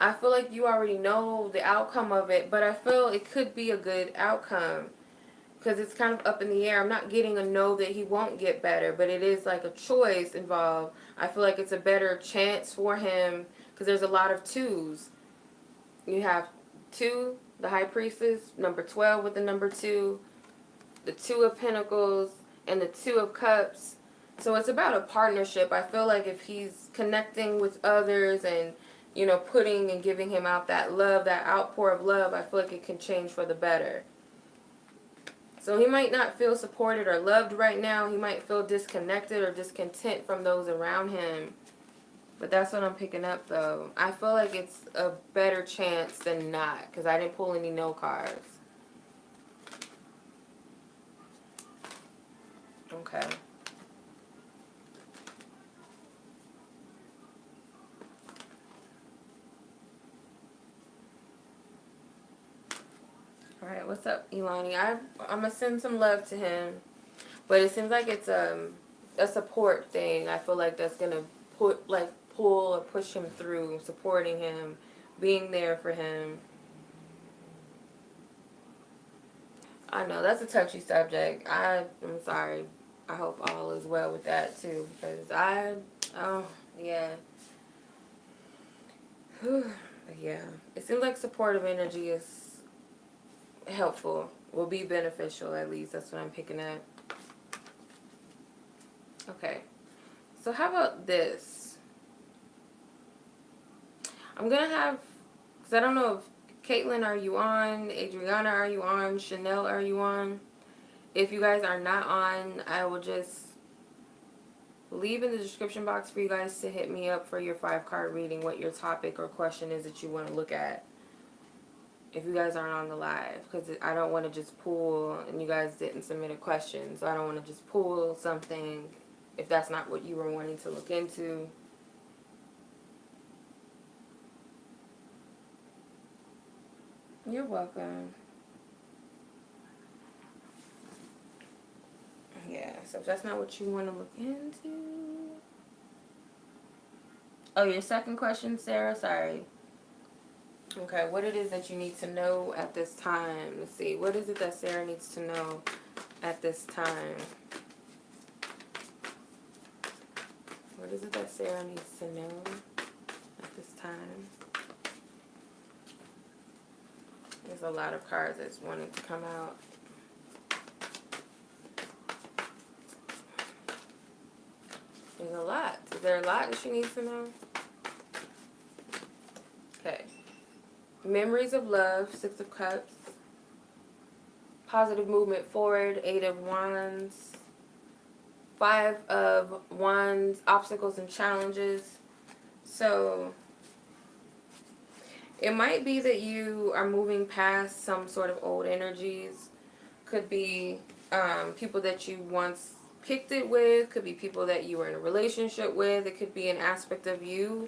I feel like you already know the outcome of it, but I feel it could be a good outcome, because it's kind of up in the air. I'm not getting a no that he won't get better, but it is like a choice involved. I feel like it's a better chance for him, because there's a lot of twos. You have 2, the High Priestess, number 12 with the number 2, the 2 of Pentacles, and the 2 of Cups. So it's about a partnership. I feel like if he's connecting with others and you know, putting and giving him out that love, that outpour of love, I feel like it can change for the better. So he might not feel supported or loved right now. He might feel disconnected or discontent from those around him. But that's what I'm picking up, though. I feel like it's a better chance than not, because I didn't pull any no cards. Okay. Alright, what's up, Ilani? I'm going to send some love to him. But it seems like it's a support thing. I feel like that's going to pull or push him through, supporting him, being there for him. I know, that's a touchy subject. I'm sorry. I hope all is well with that, too. Because yeah. Yeah. It seems like supportive energy is helpful. Will be beneficial, at least. That's what I'm picking up. Okay. So how about this? I'm going to have, because I don't know if Caitlin, are you on? Adriana, are you on? Chanele, are you on? If you guys are not on, I will just leave in the description box for you guys to hit me up for your 5-card reading, what your topic or question is that you want to look at. If you guys aren't on the live, because I don't want to just pull and you guys didn't submit a question. So I don't want to just pull something if that's not what you were wanting to look into. You're welcome. Yeah, so if that's not what you want to look into. Oh, your second question, Sarah? Sorry. Okay, what it is that you need to know at this time. Let's see. What is it that Sarah needs to know at this time? What is it that Sarah needs to know at this time? There's a lot of cards that's wanting to come out. There's a lot. Is there a lot that she needs to know? Okay. Memories of love, 6 of Cups. Positive movement forward, 8 of Wands. 5 of Wands, obstacles and challenges. So it might be that you are moving past some sort of old energies. Could be people that you once picked it with. Could be people that you were in a relationship with. It could be an aspect of you.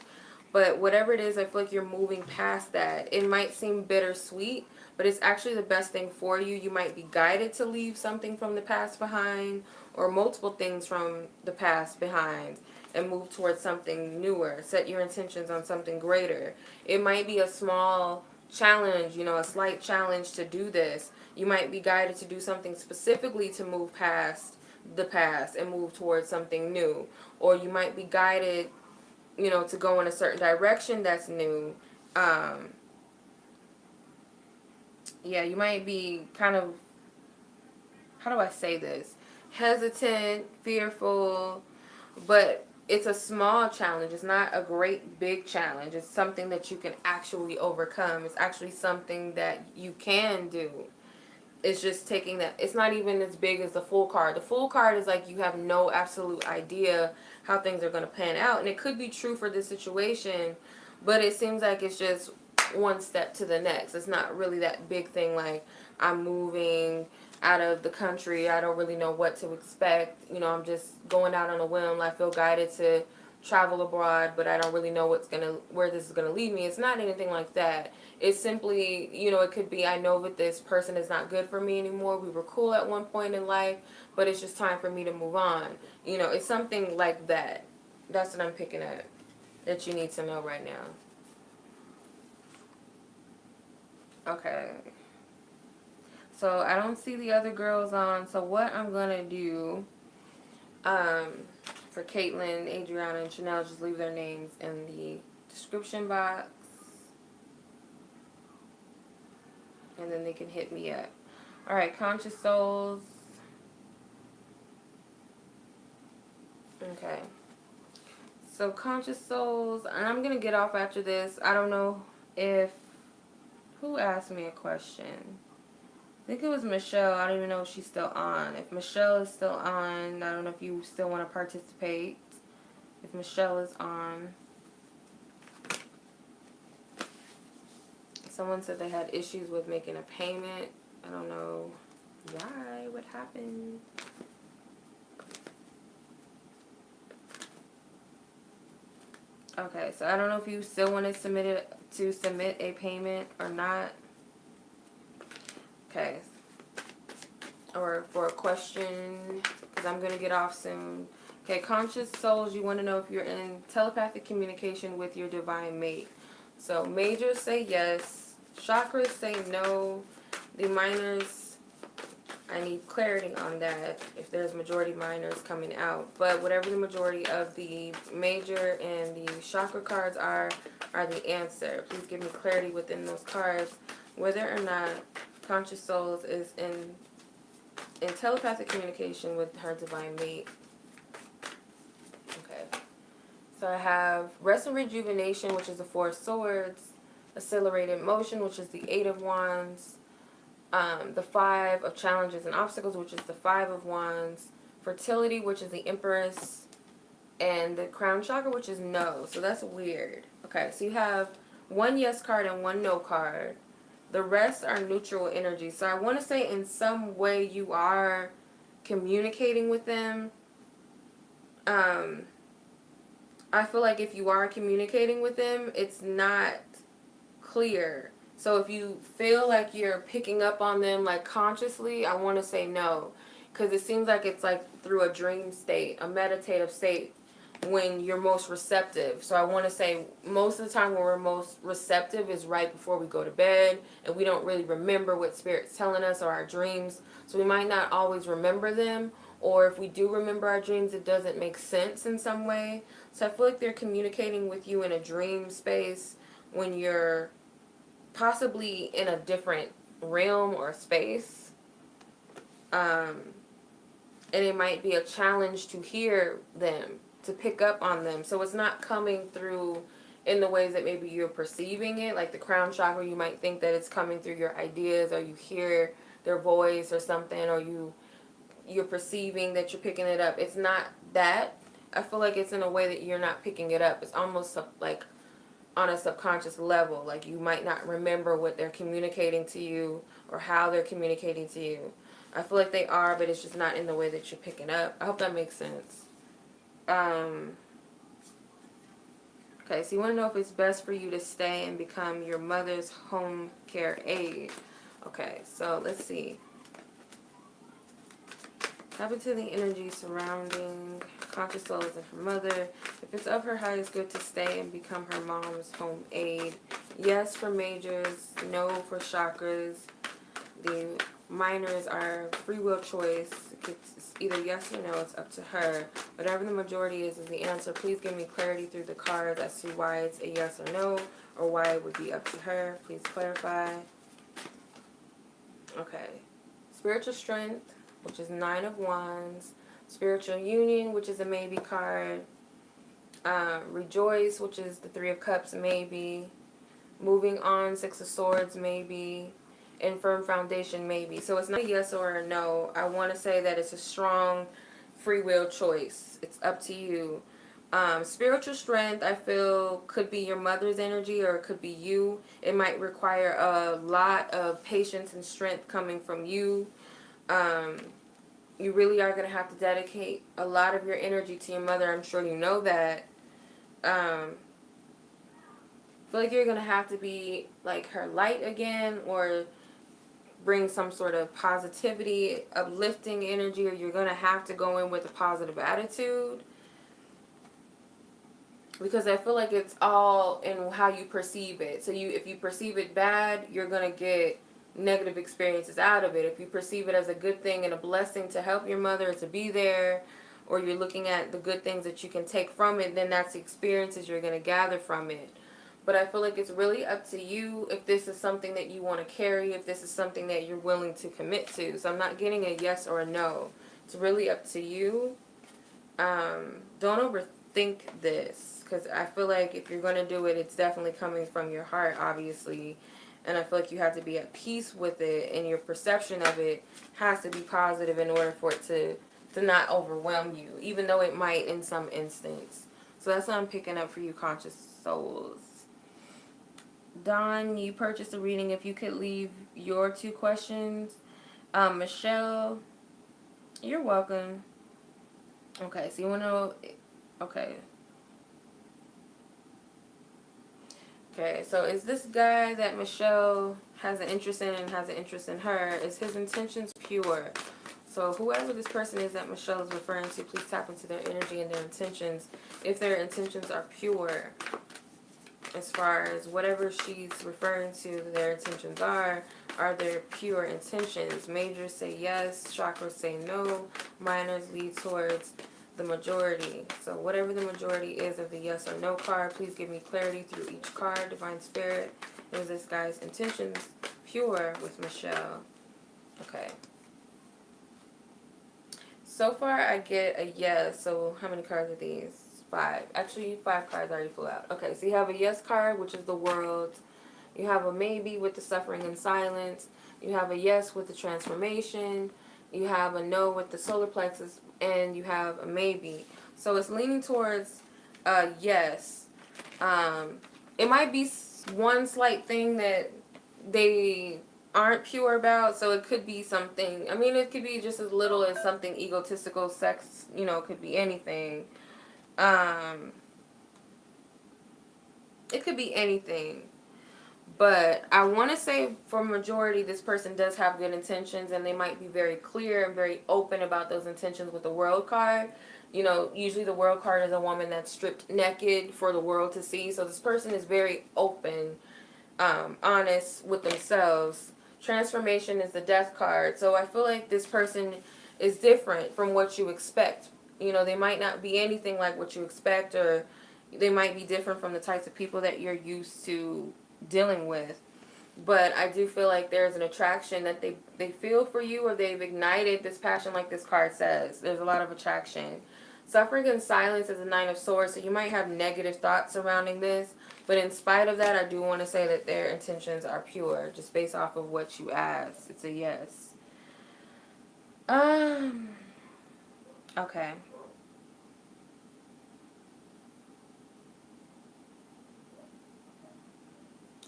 But whatever it is, I feel like you're moving past that. It might seem bittersweet, but it's actually the best thing for you. You might be guided to leave something from the past behind, or multiple things from the past behind, and move towards something newer. Set your intentions on something greater. It might be a small challenge, a slight challenge to do this. You might be guided to do something specifically to move past the past and move towards something new. Or you might be guided to go in a certain direction that's new. Yeah, you might be kind of, how do I say this? Hesitant, fearful, but it's a small challenge. It's not a great big challenge. It's something that you can actually overcome. It's actually something that you can do. It's just taking that. It's not even as big as the full card. The full card is like you have no absolute idea how things are going to pan out. And it could be true for this situation, but it seems like it's just one step to the next. It's not really that big thing like I'm moving out of the country. I don't really know what to expect. I'm just going out on a whim. I feel guided to travel abroad, but I don't really know where this is going to lead me. It's not anything like that. It's simply, it could be, I know that this person is not good for me anymore. We were cool at one point in life, but it's just time for me to move on. It's something like that. That's what I'm picking up that you need to know right now. Okay. So I don't see the other girls on. So what I'm going to do, for Caitlin, Adriana, and Chanele, just leave their names in the description box. And then they can hit me up. Alright, Conscious Souls. Okay. So conscious souls, and I'm going to get off after this. I don't know if, who asked me a question? I think it was Michelle. I don't even know if she's still on. If Michelle is still on, I don't know if you still want to participate. If Michelle is on. Someone said they had issues with making a payment. I don't know why. What happened? Okay, so I don't know if you still want to submit a payment or not. Okay. Or for a question, because I'm going to get off soon. Okay, conscious souls, you want to know if you're in telepathic communication with your divine mate. So majors say yes. Chakras say no. The minors, I need clarity on that if there's majority minors coming out. But whatever the majority of the major and the chakra cards are the answer. Please give me clarity within those cards whether or not conscious souls is in telepathic communication with her divine mate. Okay. So I have rest and rejuvenation, which is the Four of Swords. Accelerated motion, which is the Eight of Wands. The Five of Challenges and Obstacles, which is the Five of Wands. Fertility, which is the Empress. And the Crown Chakra, which is no. So that's weird. Okay, so you have one yes card and one no card. The rest are neutral energy. So I want to say in some way you are communicating with them. I feel like if you are communicating with them, it's not clear. So if you feel like you're picking up on them like consciously, I want to say no. Because it seems like it's like through a dream state, a meditative state, when you're most receptive. So I want to say most of the time when we're most receptive is right before we go to bed, and we don't really remember what Spirit's telling us or our dreams. So we might not always remember them, or if we do remember our dreams, it doesn't make sense in some way. So I feel like they're communicating with you in a dream space when you're possibly in a different realm or space. And it might be a challenge to hear them, to pick up on them. So it's not coming through in the ways that maybe you're perceiving it. Like the crown chakra, you might think that it's coming through your ideas, or you hear their voice or something, or you're perceiving that you're picking it up. It's not that. I feel like it's in a way that you're not picking it up. It's almost like on a subconscious level. Like you might not remember what they're communicating to you or how they're communicating to you. I feel like they are, but it's just not in the way that you're picking up. I hope that makes sense. Okay, so you want to know if it's best for you to stay and become your mother's home care aide. Okay, so let's see. Tap into the energy surrounding conscious souls and her mother. If it's of her highest good to stay and become her mom's home aide. Yes for majors, no for chakras. The minors are free will choice. It's either yes or no. It's up to her. Whatever the majority is the answer. Please give me clarity through the cards as to why it's a yes or no, or why it would be up to her. Please clarify. Okay. Spiritual strength, which is Nine of Wands. Spiritual union, which is a maybe card. Rejoice, which is the Three of Cups, maybe. Moving on, Six of Swords, maybe. And firm foundation, maybe. So it's not a yes or a no. I want to say that it's a strong free will choice. It's up to you. Spiritual strength, I feel, could be your mother's energy, or it could be you. It might require a lot of patience and strength coming from you. You really are going to have to dedicate a lot of your energy to your mother. I'm sure you know that. I feel like you're going to have to be like her light again, or bring some sort of positivity, uplifting energy, or you're going to have to go in with a positive attitude. Because I feel like it's all in how you perceive it. So if you perceive it bad, you're going to get negative experiences out of it. If you perceive it as a good thing and a blessing to help your mother, to be there, or you're looking at the good things that you can take from it, then that's the experiences you're going to gather from it. But I feel like it's really up to you if this is something that you want to carry, if this is something that you're willing to commit to. So I'm not getting a yes or a no. It's really up to you. Don't overthink think this, because I feel like if you're going to do it, it's definitely coming from your heart, obviously. And I feel like you have to be at peace with it, and your perception of it has to be positive in order for it to not overwhelm you, even though it might in some instance. So that's what I'm picking up for you, conscious souls. Don, you purchased a reading. If you could leave your 2 questions. Michelle, you're welcome. Okay, so you want to know... Okay. Okay, so is this guy that Michelle has an interest in and has an interest in her, is his intentions pure? So whoever this person is that Michelle is referring to, please tap into their energy and their intentions. If their intentions are pure, as far as whatever she's referring to, their intentions are there pure intentions? Majors say yes, chakras say no, minors lead towards the majority. So whatever the majority is of the yes or no card, please give me clarity through each card. Divine Spirit, is this guy's intentions pure with Michelle? Okay. So far I get a yes. So how many cards are these? 5. Actually, 5 cards already flew out. Okay, so you have a yes card, which is the world. You have a maybe with the suffering and silence. You have a yes with the transformation. You have a no with the solar plexus. And you have a maybe. So it's leaning towards yes. It might be one slight thing that they aren't pure about. So it could be something. I mean, it could be just as little as something egotistical, sex. You know, it could be anything. It could be anything. But I want to say for majority, this person does have good intentions, and they might be very clear and very open about those intentions with the world card. You know, usually the world card is a woman that's stripped naked for the world to see. So this person is very open, honest with themselves. Transformation is the death card. So I feel like this person is different from what you expect. You know, they might not be anything like what you expect, or they might be different from the types of people that you're used to dealing with. But I do feel like there's an attraction that they feel for you, or they've ignited this passion, like this card says. There's a lot of attraction. Suffering and silence is a 9 of swords, so you might have negative thoughts surrounding this. But in spite of that, I do want to say that their intentions are pure, just based off of what you asked. It's a yes. Okay.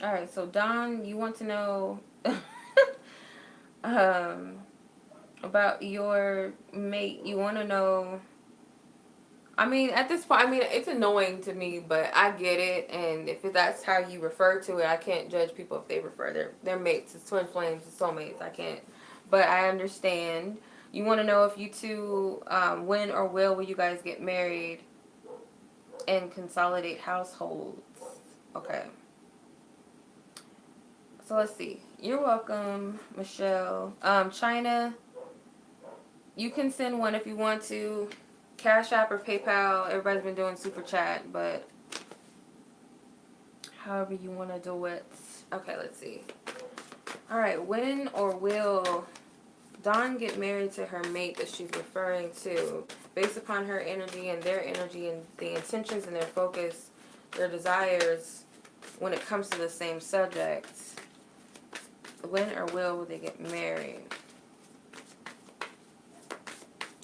All right, so Don, you want to know about your mate. You want to know... I mean, at this point, I mean, it's annoying to me, but I get it. And if that's how you refer to it, I can't judge people if they refer their mates. It's twin flames, it's soulmates. I can't. But I understand. You want to know if you two, when or will you guys get married and consolidate households? Okay. So let's see. You're welcome, Michelle. China, you can send one if you want to. Cash App or PayPal. Everybody's been doing Super Chat, but however you want to do it. Okay, let's see. Alright, when or will Dawn get married to her mate that she's referring to? Based upon her energy and their energy and the intentions and their focus, their desires when it comes to the same subject. When or will they get married?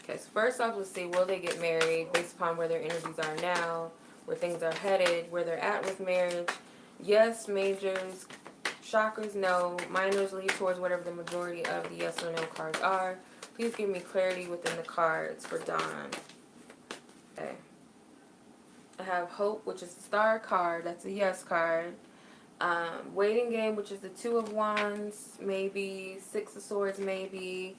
Okay, so first off, let's see, will they get married based upon where their energies are now, where things are headed, where they're at with marriage. Yes, majors. Chakras, no. Minors lead towards whatever the majority of the yes or no cards are. Please give me clarity within the cards for Dawn. Okay. I have Hope, which is the star card. That's a yes card. Waiting game, which is the 2 of Wands, maybe. 6 of Swords, maybe.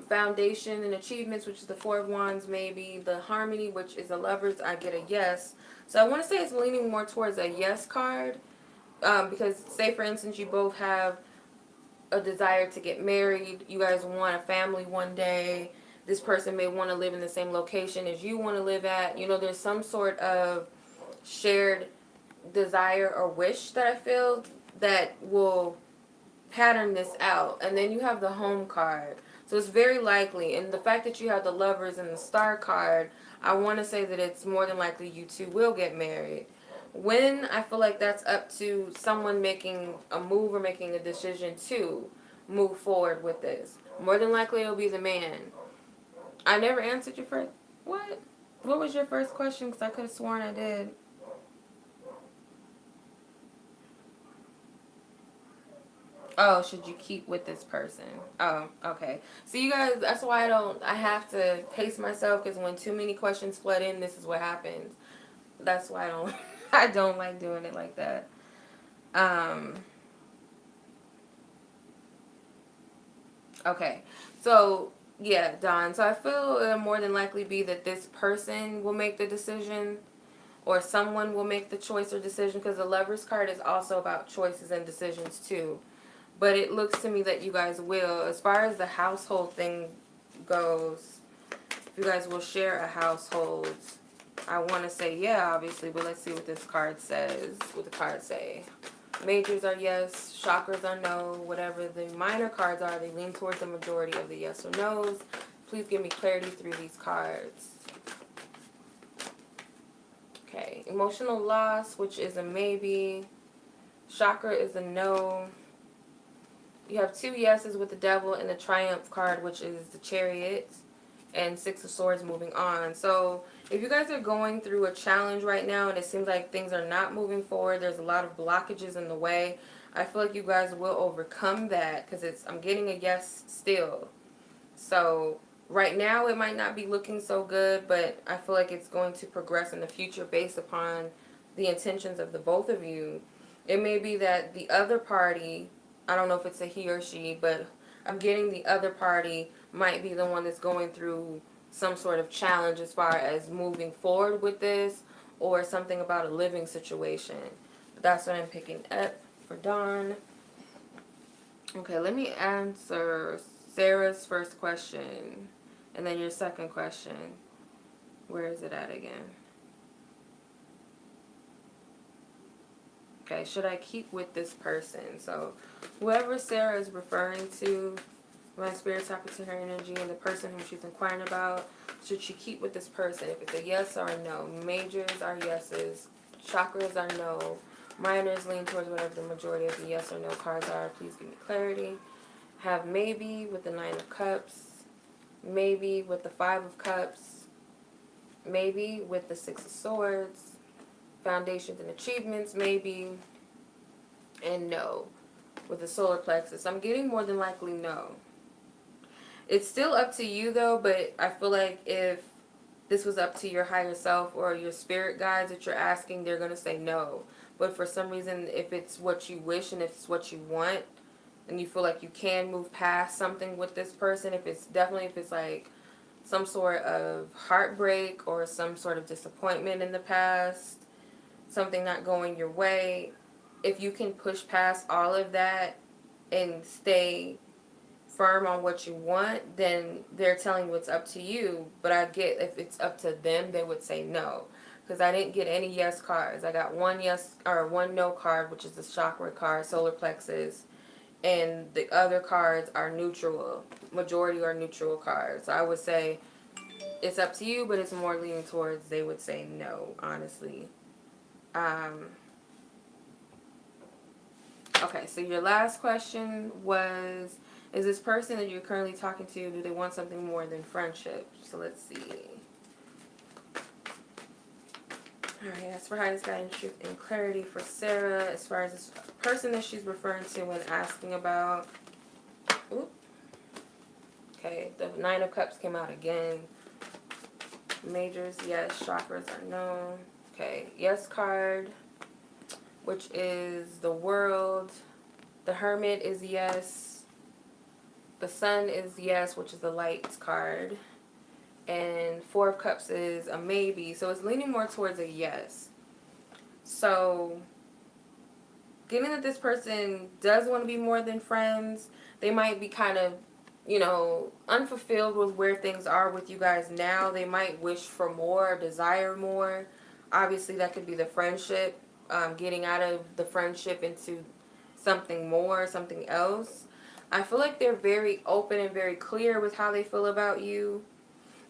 Foundation and achievements, which is the 4 of Wands, maybe. The harmony, which is the lovers, I get a yes. So I want to say it's leaning more towards a yes card. Because say for instance you both have a desire to get married. You guys want a family one day. This person may want to live in the same location as you want to live at. You know, there's some sort of shared desire or wish that I feel that will pattern this out. And then you have the home card. So it's very likely, and the fact that you have the lovers and the star card, I want to say that it's more than likely you two will get married. When, I feel like that's up to someone making a move or making a decision to move forward with this. More than likely it'll be the man. I never answered your first. What? What was your first question? Because I could have sworn I did. Oh, should you keep with this person? Oh, okay. So you guys, that's why I have to pace myself, because when too many questions flood in, this is what happens. That's why I don't, I don't like doing it like that. Um, okay. So, yeah, Don. So I feel it'll more than likely be that this person will make the decision, or someone will make the choice or decision, because the Lover's card is also about choices and decisions too. But it looks to me that you guys will. As far as the household thing goes, if you guys will share a household, I want to say yeah, obviously, but let's see what this card says. What the cards say. Majors are yes, chakras are no. Whatever the minor cards are, they lean towards the majority of the yes or no's. Please give me clarity through these cards. Okay, emotional loss, which is a maybe. Chakra is a no. You have two yeses with the devil and the triumph card, which is the chariot, and six of swords moving on. So if you guys are going through a challenge right now and it seems like things are not moving forward, there's a lot of blockages in the way, I feel like you guys will overcome that, because I'm getting a yes still. So right now it might not be looking so good, but I feel like it's going to progress in the future based upon the intentions of the both of you. It may be that the other party, I don't know if it's a he or she, but I'm getting the other party might be the one that's going through some sort of challenge as far as moving forward with this, or something about a living situation. That's what I'm picking up for Dawn. Okay, let me answer Sarah's first question, and then your second question. Where is it at again? Okay, should I keep with this person? So whoever Sarah is referring to, my spirit's talking to her energy, and the person whom she's inquiring about, should she keep with this person? If it's a yes or a no. Majors are yeses. Chakras are no. Minors lean towards whatever the majority of the yes or no cards are. Please give me clarity. Have maybe with the Nine of Cups. Maybe with the Five of Cups. Maybe with the Six of Swords. Foundations and achievements, maybe. And no with the solar plexus. I'm getting more than likely no. It's still up to you though, but I feel like if this was up to your higher self or your spirit guides that you're asking, they're going to say no. But for some reason, if it's what you wish and if it's what you want, and you feel like you can move past something with this person, if it's like some sort of heartbreak or some sort of disappointment in the past, something not going your way, if you can push past all of that and stay firm on what you want, then they're telling you it's up to you. But I get if it's up to them, they would say no. Because I didn't get any yes cards. I got one yes or one no card, which is the chakra card, solar plexus. And the other cards are neutral. Majority are neutral cards. So I would say it's up to you, but it's more leaning towards they would say no, honestly. Okay, so your last question was, is this person that you're currently talking to, do they want something more than friendship? So let's see. Alright, as for highest guidance, truth, and clarity for Sarah, as far as this person that she's referring to when asking about. Oop. Okay, the Nine of Cups came out again. Majors, yes. Chakras are no. Okay, yes card, which is the World. The Hermit is yes. The Sun is yes, which is the Light card. And Four of Cups is a maybe. So it's leaning more towards a yes. So, given that this person does want to be more than friends, they might be kind of, unfulfilled with where things are with you guys now. They might wish for more, desire more. Obviously, that could be the friendship, getting out of the friendship into something more, something else. I feel like they're very open and very clear with how they feel about you.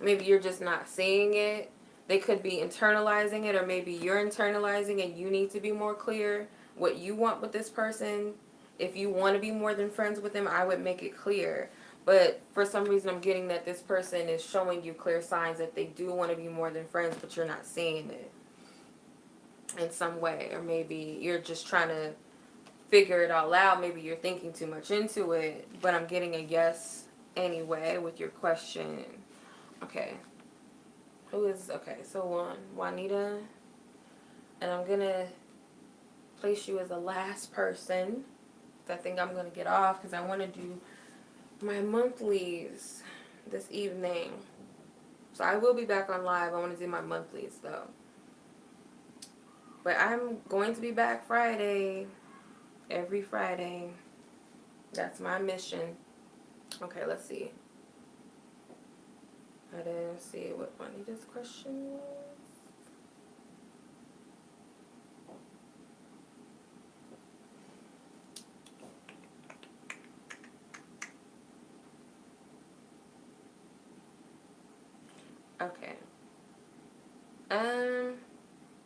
Maybe you're just not seeing it. They could be internalizing it, or maybe you're internalizing and you need to be more clear what you want with this person. If you want to be more than friends with them, I would make it clear. But for some reason, I'm getting that this person is showing you clear signs that they do want to be more than friends, but you're not seeing it in some way. Or maybe you're just trying to figure it all out. Maybe you're thinking too much into it. But I'm getting a yes anyway with your question. Okay. Who is, okay, so Juanita. And I'm going to place you as the last person. I think I'm going to get off because I want to do my monthlies this evening. So I will be back on live. I want to do my monthlies though. But I'm going to be back Friday. Every Friday. That's my mission. Okay, let's see. I didn't see what Juanita's question was. Okay.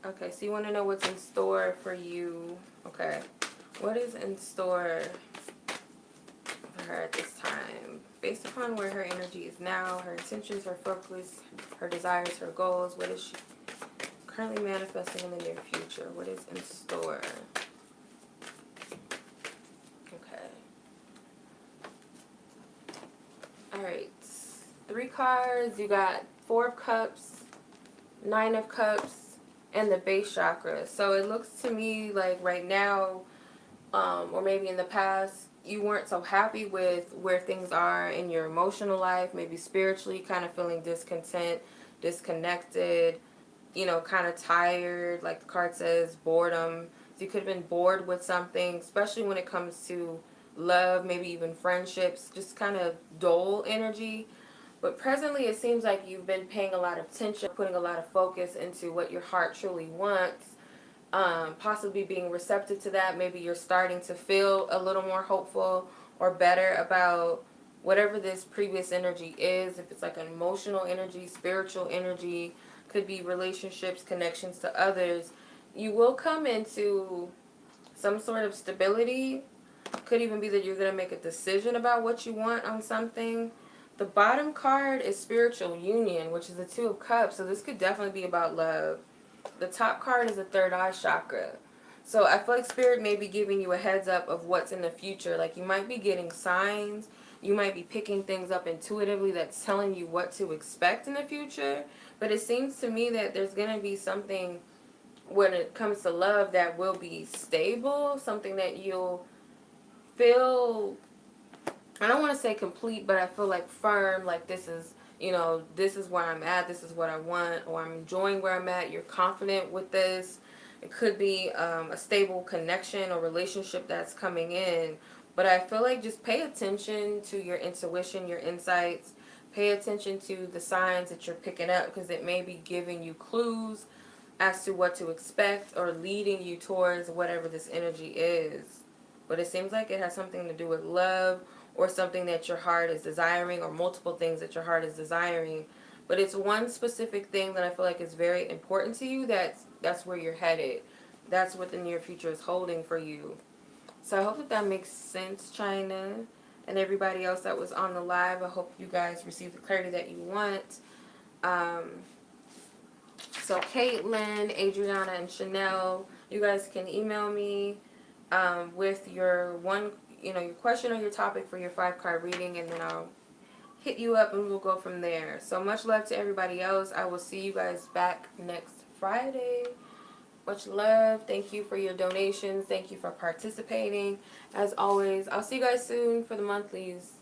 Okay, so you want to know what's in store for you. Okay. What is in store for her at this time? Based upon where her energy is now, her intentions, her focus, her desires, her goals, what is she currently manifesting in the near future? What is in store? Okay. Alright. 3 cards. You got 4 of Cups, 9 of Cups, and the base chakra. So it looks to me like right now, or maybe in the past, you weren't so happy with where things are in your emotional life, maybe spiritually, kind of feeling discontent, disconnected, you know, kind of tired, like the card says, boredom. So you could have been bored with something, especially when it comes to love, maybe even friendships, just kind of dull energy. But presently, it seems like you've been paying a lot of attention, putting a lot of focus into what your heart truly wants, possibly being receptive to that. Maybe you're starting to feel a little more hopeful or better about whatever this previous energy is. If it's like an emotional energy, spiritual energy, could be relationships, connections to others. You will come into some sort of stability. Could even be that you're going to make a decision about what you want on something. The bottom card is spiritual union, which is the 2 of Cups. So this could definitely be about love. The top card is the 3rd eye chakra. So I feel like Spirit may be giving you a heads up of what's in the future. Like you might be getting signs. You might be picking things up intuitively that's telling you what to expect in the future. But it seems to me that there's going to be something when it comes to love that will be stable. Something that you'll feel, I don't want to say complete, but I feel like firm, like this is, you know, this is where I'm at, this is what I want, or I'm enjoying where I'm at, you're confident with this. It could be a stable connection or relationship that's coming in. But I feel like just pay attention to your intuition, your insights. Pay attention to the signs that you're picking up because it may be giving you clues as to what to expect or leading you towards whatever this energy is. But it seems like it has something to do with love or something that your heart is desiring or multiple things that your heart is desiring. But it's one specific thing that I feel like is very important to you. That's where you're headed. That's what the near future is holding for you. So I hope that makes sense, China. And everybody else that was on the live, I hope you guys received the clarity that you want. So Caitlin, Adriana, and Chanele, you guys can email me with your your question or your topic for your 5-card reading, and then I'll hit you up and we'll go from there. So much love to everybody else. I will see you guys back next Friday. Much love. Thank you for your donations. Thank you for participating. As always, I'll see you guys soon for the monthlies.